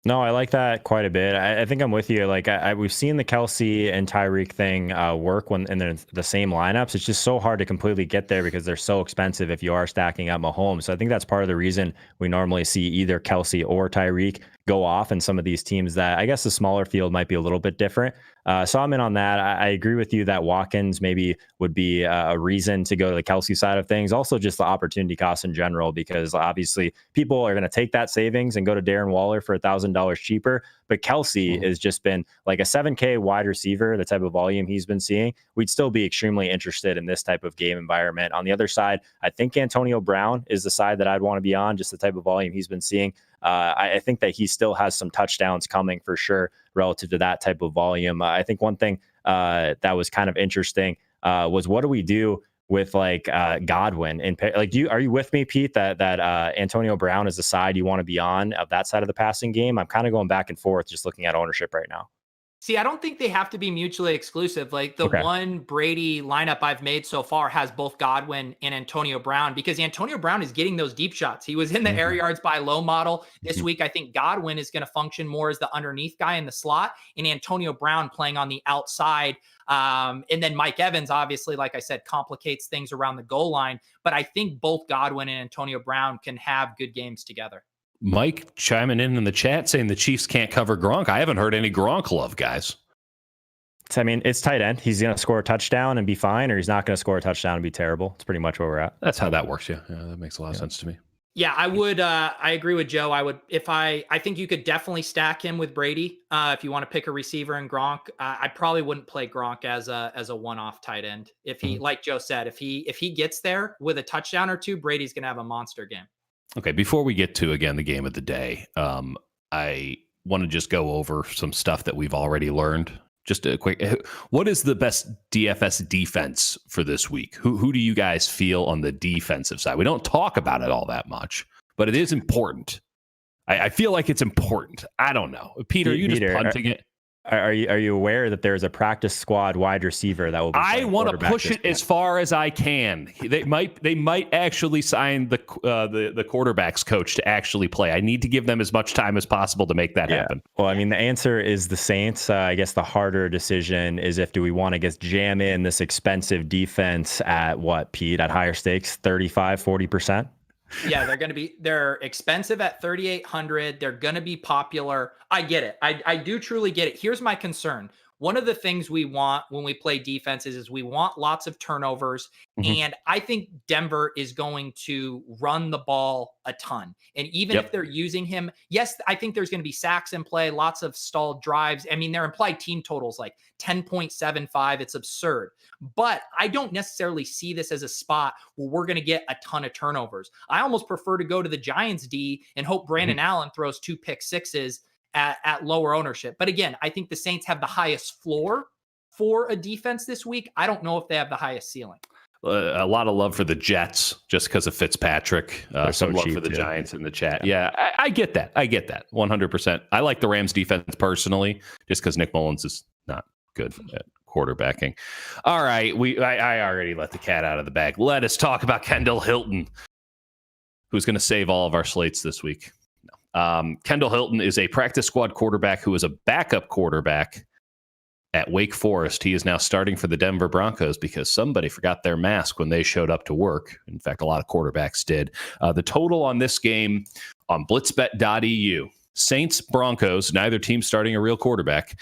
No, I like that quite a bit. I think I'm with you. We've seen the Kelsey and Tyreek thing work when in the same lineups. It's just so hard to completely get there because they're so expensive if you are stacking up Mahomes. So I think that's part of the reason we normally see either Kelsey or Tyreek go off in some of these teams that I guess the smaller field might be a little bit different. So I'm in on that. I agree with you that Watkins maybe would be a reason to go to the Kelsey side of things. Also just the opportunity cost in general, because obviously people are going to take that savings and go to Darren Waller for $1,000 cheaper. But Kelsey has just been like a 7K wide receiver, the type of volume he's been seeing. We'd still be extremely interested in this type of game environment. On the other side, I think Antonio Brown is the side that I'd want to be on, just the type of volume he's been seeing. I think that he still has some touchdowns coming for sure relative to that type of volume. I think one thing that was kind of interesting was what do we do with Godwin and are you with me, Pete, that Antonio Brown is the side you want to be on of that side of the passing game? I'm kind of going back and forth just looking at ownership right now. See, I don't think they have to be mutually exclusive. One Brady lineup I've made so far has both Godwin and Antonio Brown, because Antonio Brown is getting those deep shots. He was in the air yards by low model this week. I think Godwin is going to function more as the underneath guy in the slot, and Antonio Brown playing on the outside. And then Mike Evans, obviously, like I said, complicates things around the goal line. But I think both Godwin and Antonio Brown can have good games together. Mike chiming in the chat saying the Chiefs can't cover Gronk. I haven't heard any Gronk love, guys. I mean, it's tight end. He's going to score a touchdown and be fine, or he's not going to score a touchdown and be terrible. It's pretty much where we're at. That's how that works. Yeah, that makes a lot of sense to me. Yeah, I would. I agree with Joe. I think you could definitely stack him with Brady if you want to pick a receiver in Gronk. I probably wouldn't play Gronk as a one-off tight end. If he, like Joe said, if he gets there with a touchdown or two, Brady's going to have a monster game. Okay, before we get to, again, the game of the day, I want to just go over some stuff that we've already learned. Just a quick, what is the best DFS defense for this week? Who do you guys feel on the defensive side? We don't talk about it all that much, but it is important. I feel like it's important. I don't know. Peter, are you just punting it? Are you aware that there's a practice squad wide receiver that will be I want to push it as far as I can. They might actually sign the quarterback's coach to actually play. I need to give them as much time as possible to make that happen. Well, I mean, the answer is the Saints. I guess the harder decision is do we want to jam in this expensive defense at what, Pete, at higher stakes, 35, 40%? Yeah, they're expensive at 3,800. They're going to be popular. I get it. I do truly get it. Here's my concern. One of the things we want when we play defenses is we want lots of turnovers. Mm-hmm. And I think Denver is going to run the ball a ton. And even if they're using him, yes, I think there's going to be sacks in play, lots of stalled drives. I mean, their implied team totals like 10.75. It's absurd. But I don't necessarily see this as a spot where we're going to get a ton of turnovers. I almost prefer to go to the Giants D and hope Brandon Allen throws 2 pick sixes at lower ownership. But again, I think the Saints have the highest floor for a defense this week. I don't know if they have the highest ceiling. A lot of love for the Jets just because of Fitzpatrick. Some love for the Giants in the chat. Yeah, I get that. 100%. I like the Rams defense personally just because Nick Mullins is not good at quarterbacking. All right. I already let the cat out of the bag. Let us talk about Kendall Hilton, who's going to save all of our slates this week. Kendall Hilton is a practice squad quarterback who is a backup quarterback at Wake Forest. He is now starting for the Denver Broncos because somebody forgot their mask when they showed up to work. In fact, a lot of quarterbacks did. The total on this game on blitzbet.eu, Saints Broncos, neither team starting a real quarterback,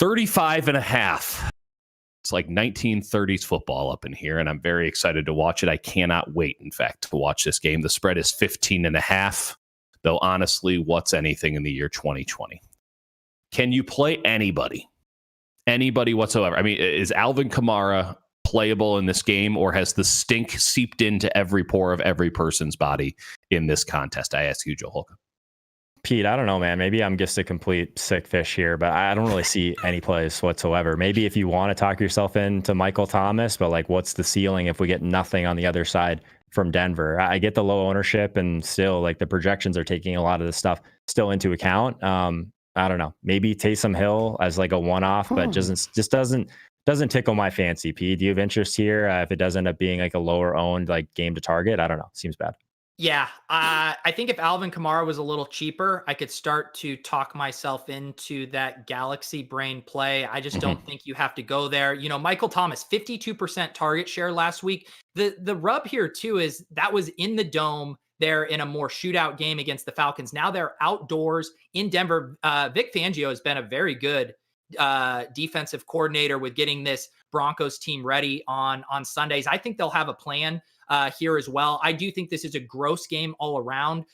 35.5. It's like 1930s football up in here, and I'm very excited to watch it. I cannot wait, in fact, to watch this game. The spread is 15.5. Though honestly, what's anything in the year 2020? Can you play anybody whatsoever? I mean, is Alvin Kamara playable in this game, or has the stink seeped into every pore of every person's body in this contest? I ask you, Joe Holka. Pete, I don't know, man. Maybe I'm just a complete sick fish here, but I don't really see any plays whatsoever. Maybe if you want to talk yourself into Michael Thomas, but like, what's the ceiling if we get nothing on the other side from Denver? I get the low ownership, and still, like, the projections are taking a lot of this stuff still into account. I don't know. Maybe Taysom Hill as like a one-off, but just doesn't tickle my fancy. Pete, do you have interest here? If it does end up being like a lower owned like game to target, I don't know. Seems bad. Yeah, I think if Alvin Kamara was a little cheaper, I could start to talk myself into that Galaxy brain play. I just don't think you have to go there. You know, Michael Thomas, 52% target share last week. The rub here too is that was in the dome. They're in a more shootout game against the Falcons. Now they're outdoors in Denver. Vic Fangio has been a very good defensive coordinator with getting this Broncos team ready on Sundays. I think they'll have a plan here as well. I do think this is a gross game all around.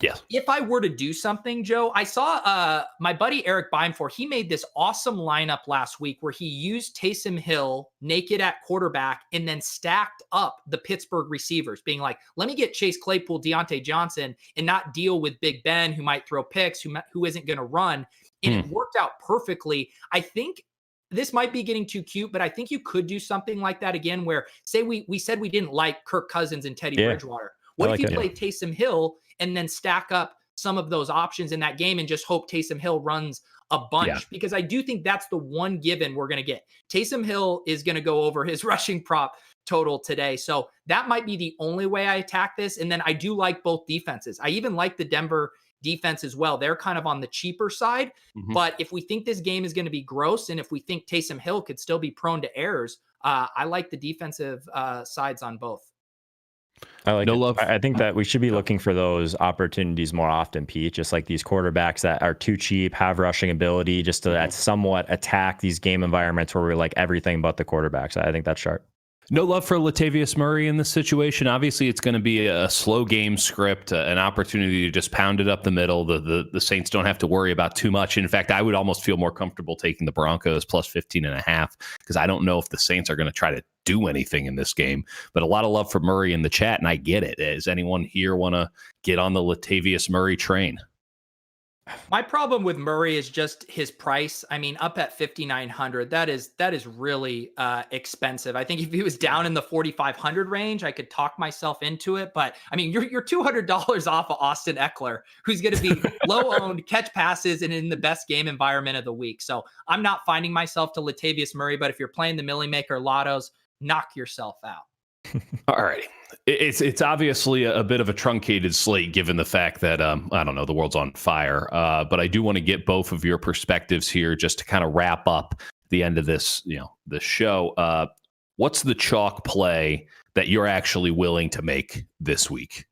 Yeah. If I were to do something, Joe, I saw my buddy Eric Beimfor. He made this awesome lineup last week where he used Taysom Hill naked at quarterback and then stacked up the Pittsburgh receivers, being like, let me get Chase Claypool, Deontay Johnson, and not deal with Big Ben, who might throw picks, who isn't going to run. And it worked out perfectly. I think this might be getting too cute, but I think you could do something like that again, where say we said we didn't like Kirk Cousins and Teddy Bridgewater. What if you play Taysom Hill and then stack up some of those options in that game and just hope Taysom Hill runs a bunch? Because I do think that's the one given we're going to get. Taysom Hill is going to go over his rushing prop total today. So that might be the only way I attack this. And then I do like both defenses. I even like the Denver defense as well. They're kind of on the cheaper side. But if we think this game is going to be gross, and if we think Taysom Hill could still be prone to errors, I like the defensive sides on both. I like love. I think that we should be looking for those opportunities more often, Pete. Just like these quarterbacks that are too cheap, have rushing ability, just to somewhat attack these game environments where we're like everything but the quarterbacks. I think that's sharp. No love for Latavius Murray in this situation. Obviously, it's going to be a slow game script, an opportunity to just pound it up the middle. The Saints don't have to worry about too much. In fact, I would almost feel more comfortable taking the Broncos plus 15.5 because I don't know if the Saints are going to try to do anything in this game. But a lot of love for Murray in the chat, and I get it. Does anyone here want to get on the Latavius Murray train? My problem with Murray is just his price. I mean, up at 5,900, that is really expensive. I think if he was down in the 4,500 range, I could talk myself into it. But I mean, you're $200 off of Austin Eckler, who's going to be low owned, catch passes, and in the best game environment of the week. So I'm not finding myself to Latavius Murray, but if you're playing the Millie Maker lottos, knock yourself out. All righty. It's obviously a bit of a truncated slate given the fact that, I don't know, the world's on fire. But I do want to get both of your perspectives here just to kind of wrap up the end of this, the show. What's the chalk play that you're actually willing to make this week?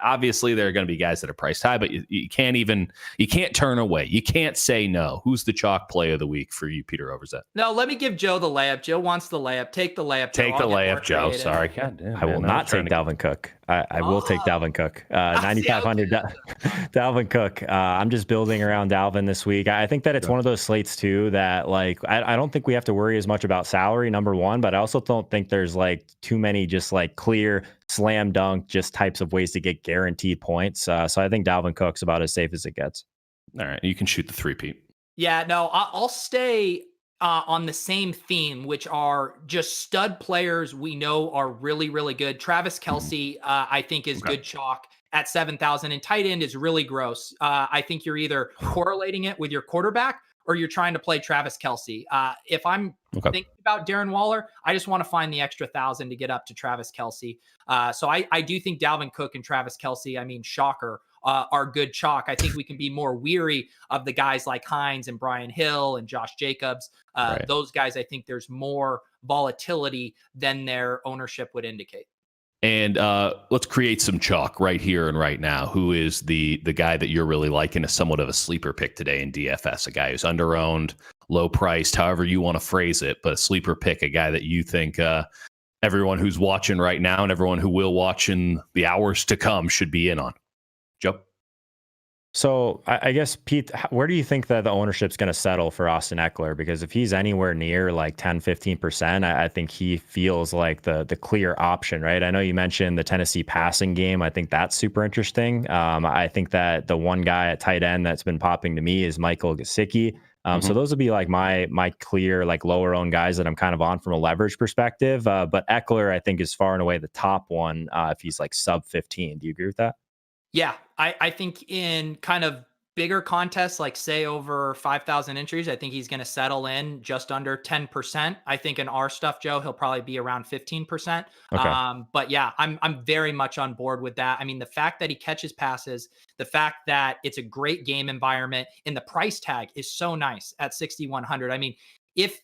Obviously there are going to be guys that are priced high, but you can't turn away. You can't say no. Who's the chalk play of the week for you, Peter Overzet? No, let me give Joe the layup. Joe wants the layup. Take the layup. Take the layup, Joe. Sorry. God damn, I will not take Dalvin Cook. I will take Dalvin Cook. 9,500 Dalvin Cook. I'm just building around Dalvin this week. I think that it's one of those slates too that like I don't think we have to worry as much about salary, number one, but I also don't think there's like too many just like clear slam dunk just types of ways to get guaranteed points. So I think Dalvin Cook's about as safe as it gets. All right, you can shoot the three, Pete. Yeah, no, I'll stay on the same theme, which are just stud players we know are really, really good. Travis Kelce, I think, is good chalk at 7,000, and tight end is really gross. I think you're either correlating it with your quarterback or you're trying to play Travis Kelce. If I'm thinking about Darren Waller, I just want to find the extra 1,000 to get up to Travis Kelce. So I do think Dalvin Cook and Travis Kelce, I mean, shocker, are good chalk. I think we can be more weary of the guys like Hines and Brian Hill and Josh Jacobs. Those guys, I think there's more volatility than their ownership would indicate. And let's create some chalk right here and right now. Who is the guy that you're really liking as somewhat of a sleeper pick today in DFS? A guy who's underowned, low priced, however you want to phrase it, but a sleeper pick, a guy that you think everyone who's watching right now and everyone who will watch in the hours to come should be in on. Joe? So I guess, Pete, where do you think that the ownership's going to settle for Austin Eckler? Because if he's anywhere near like 10, 15%, I think he feels like the clear option, right? I know you mentioned the Tennessee passing game. I think that's super interesting. I think that the one guy at tight end that's been popping to me is Michael Gesicki. So those would be like my clear, like lower owned guys that I'm kind of on from a leverage perspective. But Eckler, I think, is far and away the top one if he's like sub 15. Do you agree with that? Yeah, I think in kind of bigger contests, like say over 5,000 entries, I think he's going to settle in just under 10%. I think in our stuff, Joe, he'll probably be around 15%. Okay. But yeah, I'm very much on board with that. I mean, the fact that he catches passes, the fact that it's a great game environment, and the price tag is so nice at 6,100. I mean, if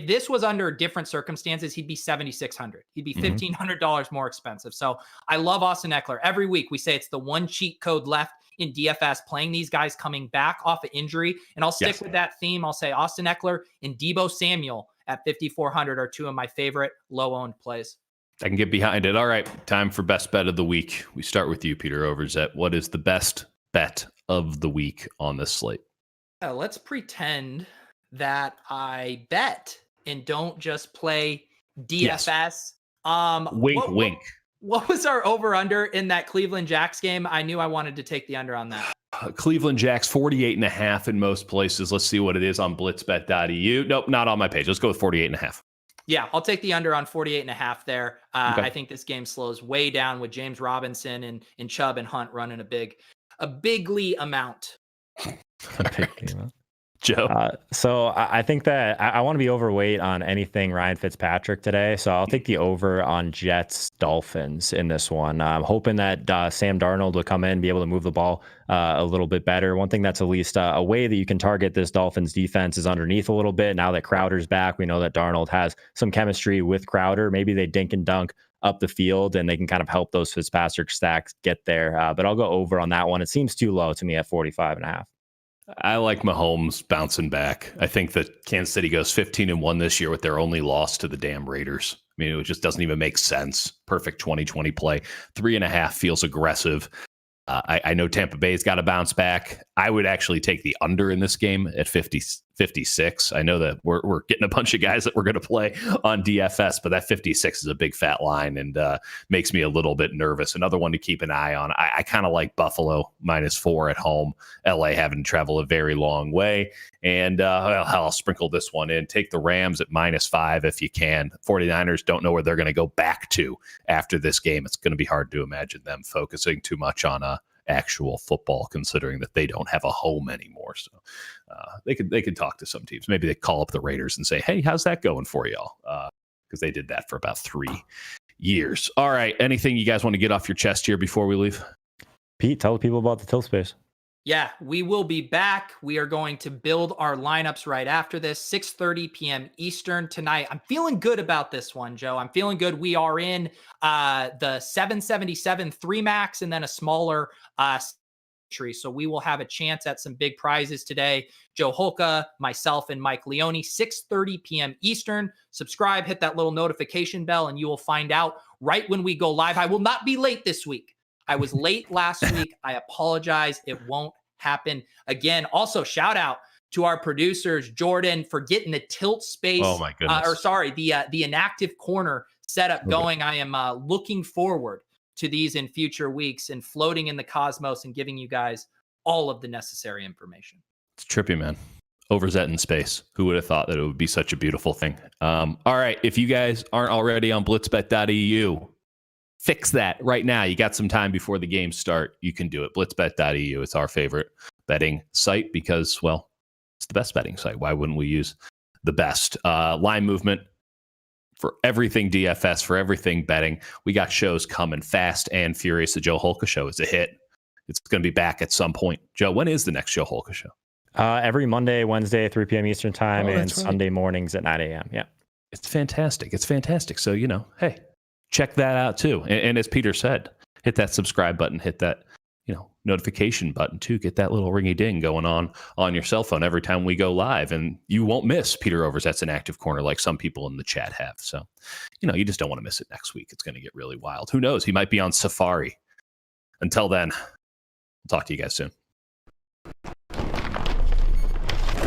this was under different circumstances, he'd be 7,600. He'd be $1,500 more expensive. So I love Austin Eckler. Every week we say it's the one cheat code left in DFS, playing these guys coming back off of injury. And I'll stick with that theme. I'll say Austin Eckler and Deebo Samuel at 5,400 are two of my favorite low-owned plays. I can get behind it. All right, time for best bet of the week. We start with you, Peter Overzet. What is the best bet of the week on this slate? Let's pretend that I bet and don't just play DFS. Yes. Wink. What was our over-under in that Cleveland Jacks game? I knew I wanted to take the under on that. Cleveland Jacks 48.5 in most places. Let's see what it is on blitzbet.eu. Nope, not on my page. Let's go with 48.5. Yeah, I'll take the under on 48.5 there. Okay. I think this game slows way down with James Robinson and Chubb and Hunt running a bigly amount. Joe. So I think that I want to be overweight on anything Ryan Fitzpatrick today. So I'll take the over on Jets Dolphins in this one. I'm hoping that Sam Darnold will come in and be able to move the ball a little bit better. One thing that's at least a way that you can target this Dolphins defense is underneath a little bit. Now that Crowder's back, we know that Darnold has some chemistry with Crowder. Maybe they dink and dunk up the field and they can kind of help those Fitzpatrick stacks get there. But I'll go over on that one. It seems too low to me at 45.5. I like Mahomes bouncing back. I think that Kansas City goes 15-1 this year with their only loss to the damn Raiders. I mean, it just doesn't even make sense. Perfect 2020 play. 3.5 feels aggressive. I know Tampa Bay's got to bounce back. I would actually take the under in this game at 50. 56. I know that we're getting a bunch of guys that we're going to play on DFS, but that 56 is a big fat line and makes me a little bit nervous. Another one to keep an eye on. I kind of like Buffalo -4 at home. LA having to travel a very long way. And I'll sprinkle this one in. Take the Rams at -5 if you can. 49ers don't know where they're going to go back to after this game. It's going to be hard to imagine them focusing too much on actual football, considering that they don't have a home anymore. So they could talk to some teams. Maybe they call up the Raiders and say, hey, how's that going for y'all? Because they did that for about 3 years. All right. Anything you guys want to get off your chest here before we leave? Pete, tell the people about the Tilt Space. Yeah, we will be back. We are going to build our lineups right after this, 6:30 p.m. Eastern tonight. I'm feeling good about this one, Joe. I'm feeling good. We are in the 777 3 max and then a smaller tree. So we will have a chance at some big prizes today. Joe Holka, myself, and Mike Leone, 6:30 p.m. Eastern. Subscribe, hit that little notification bell, and you will find out right when we go live. I will not be late this week. I was late last week. I apologize. It won't happen again. Also, shout out to our producers, Jordan, for getting the Tilt Space. Oh my goodness. The inactive corner setup going. I am looking forward to these in future weeks and floating in the cosmos and giving you guys all of the necessary information. It's trippy, man. Overzet in space. Who would have thought that it would be such a beautiful thing? All right. If you guys aren't already on blitzbet.eu, fix that right now. You got some time before the games start. You can do it. Blitzbet.eu. It's our favorite betting site because, well, it's the best betting site. Why wouldn't we use the best? Line Movement for everything DFS, for everything betting. We got shows coming fast and furious. The Joe Holka Show is a hit. It's going to be back at some point. Joe, when is the next Joe Holka Show? Every Monday, Wednesday, 3 p.m. Eastern time, and Sunday mornings at 9 a.m. Yeah. It's fantastic. It's fantastic. So, hey, check that out too. And as Peter said, hit that subscribe button, hit that, notification button too. Get that little ringy ding going on your cell phone every time we go live. And you won't miss Peter Overzet's Inactive Corner like some people in the chat have. So, you just don't want to miss it next week. It's going to get really wild. Who knows? He might be on safari. Until then, I'll talk to you guys soon.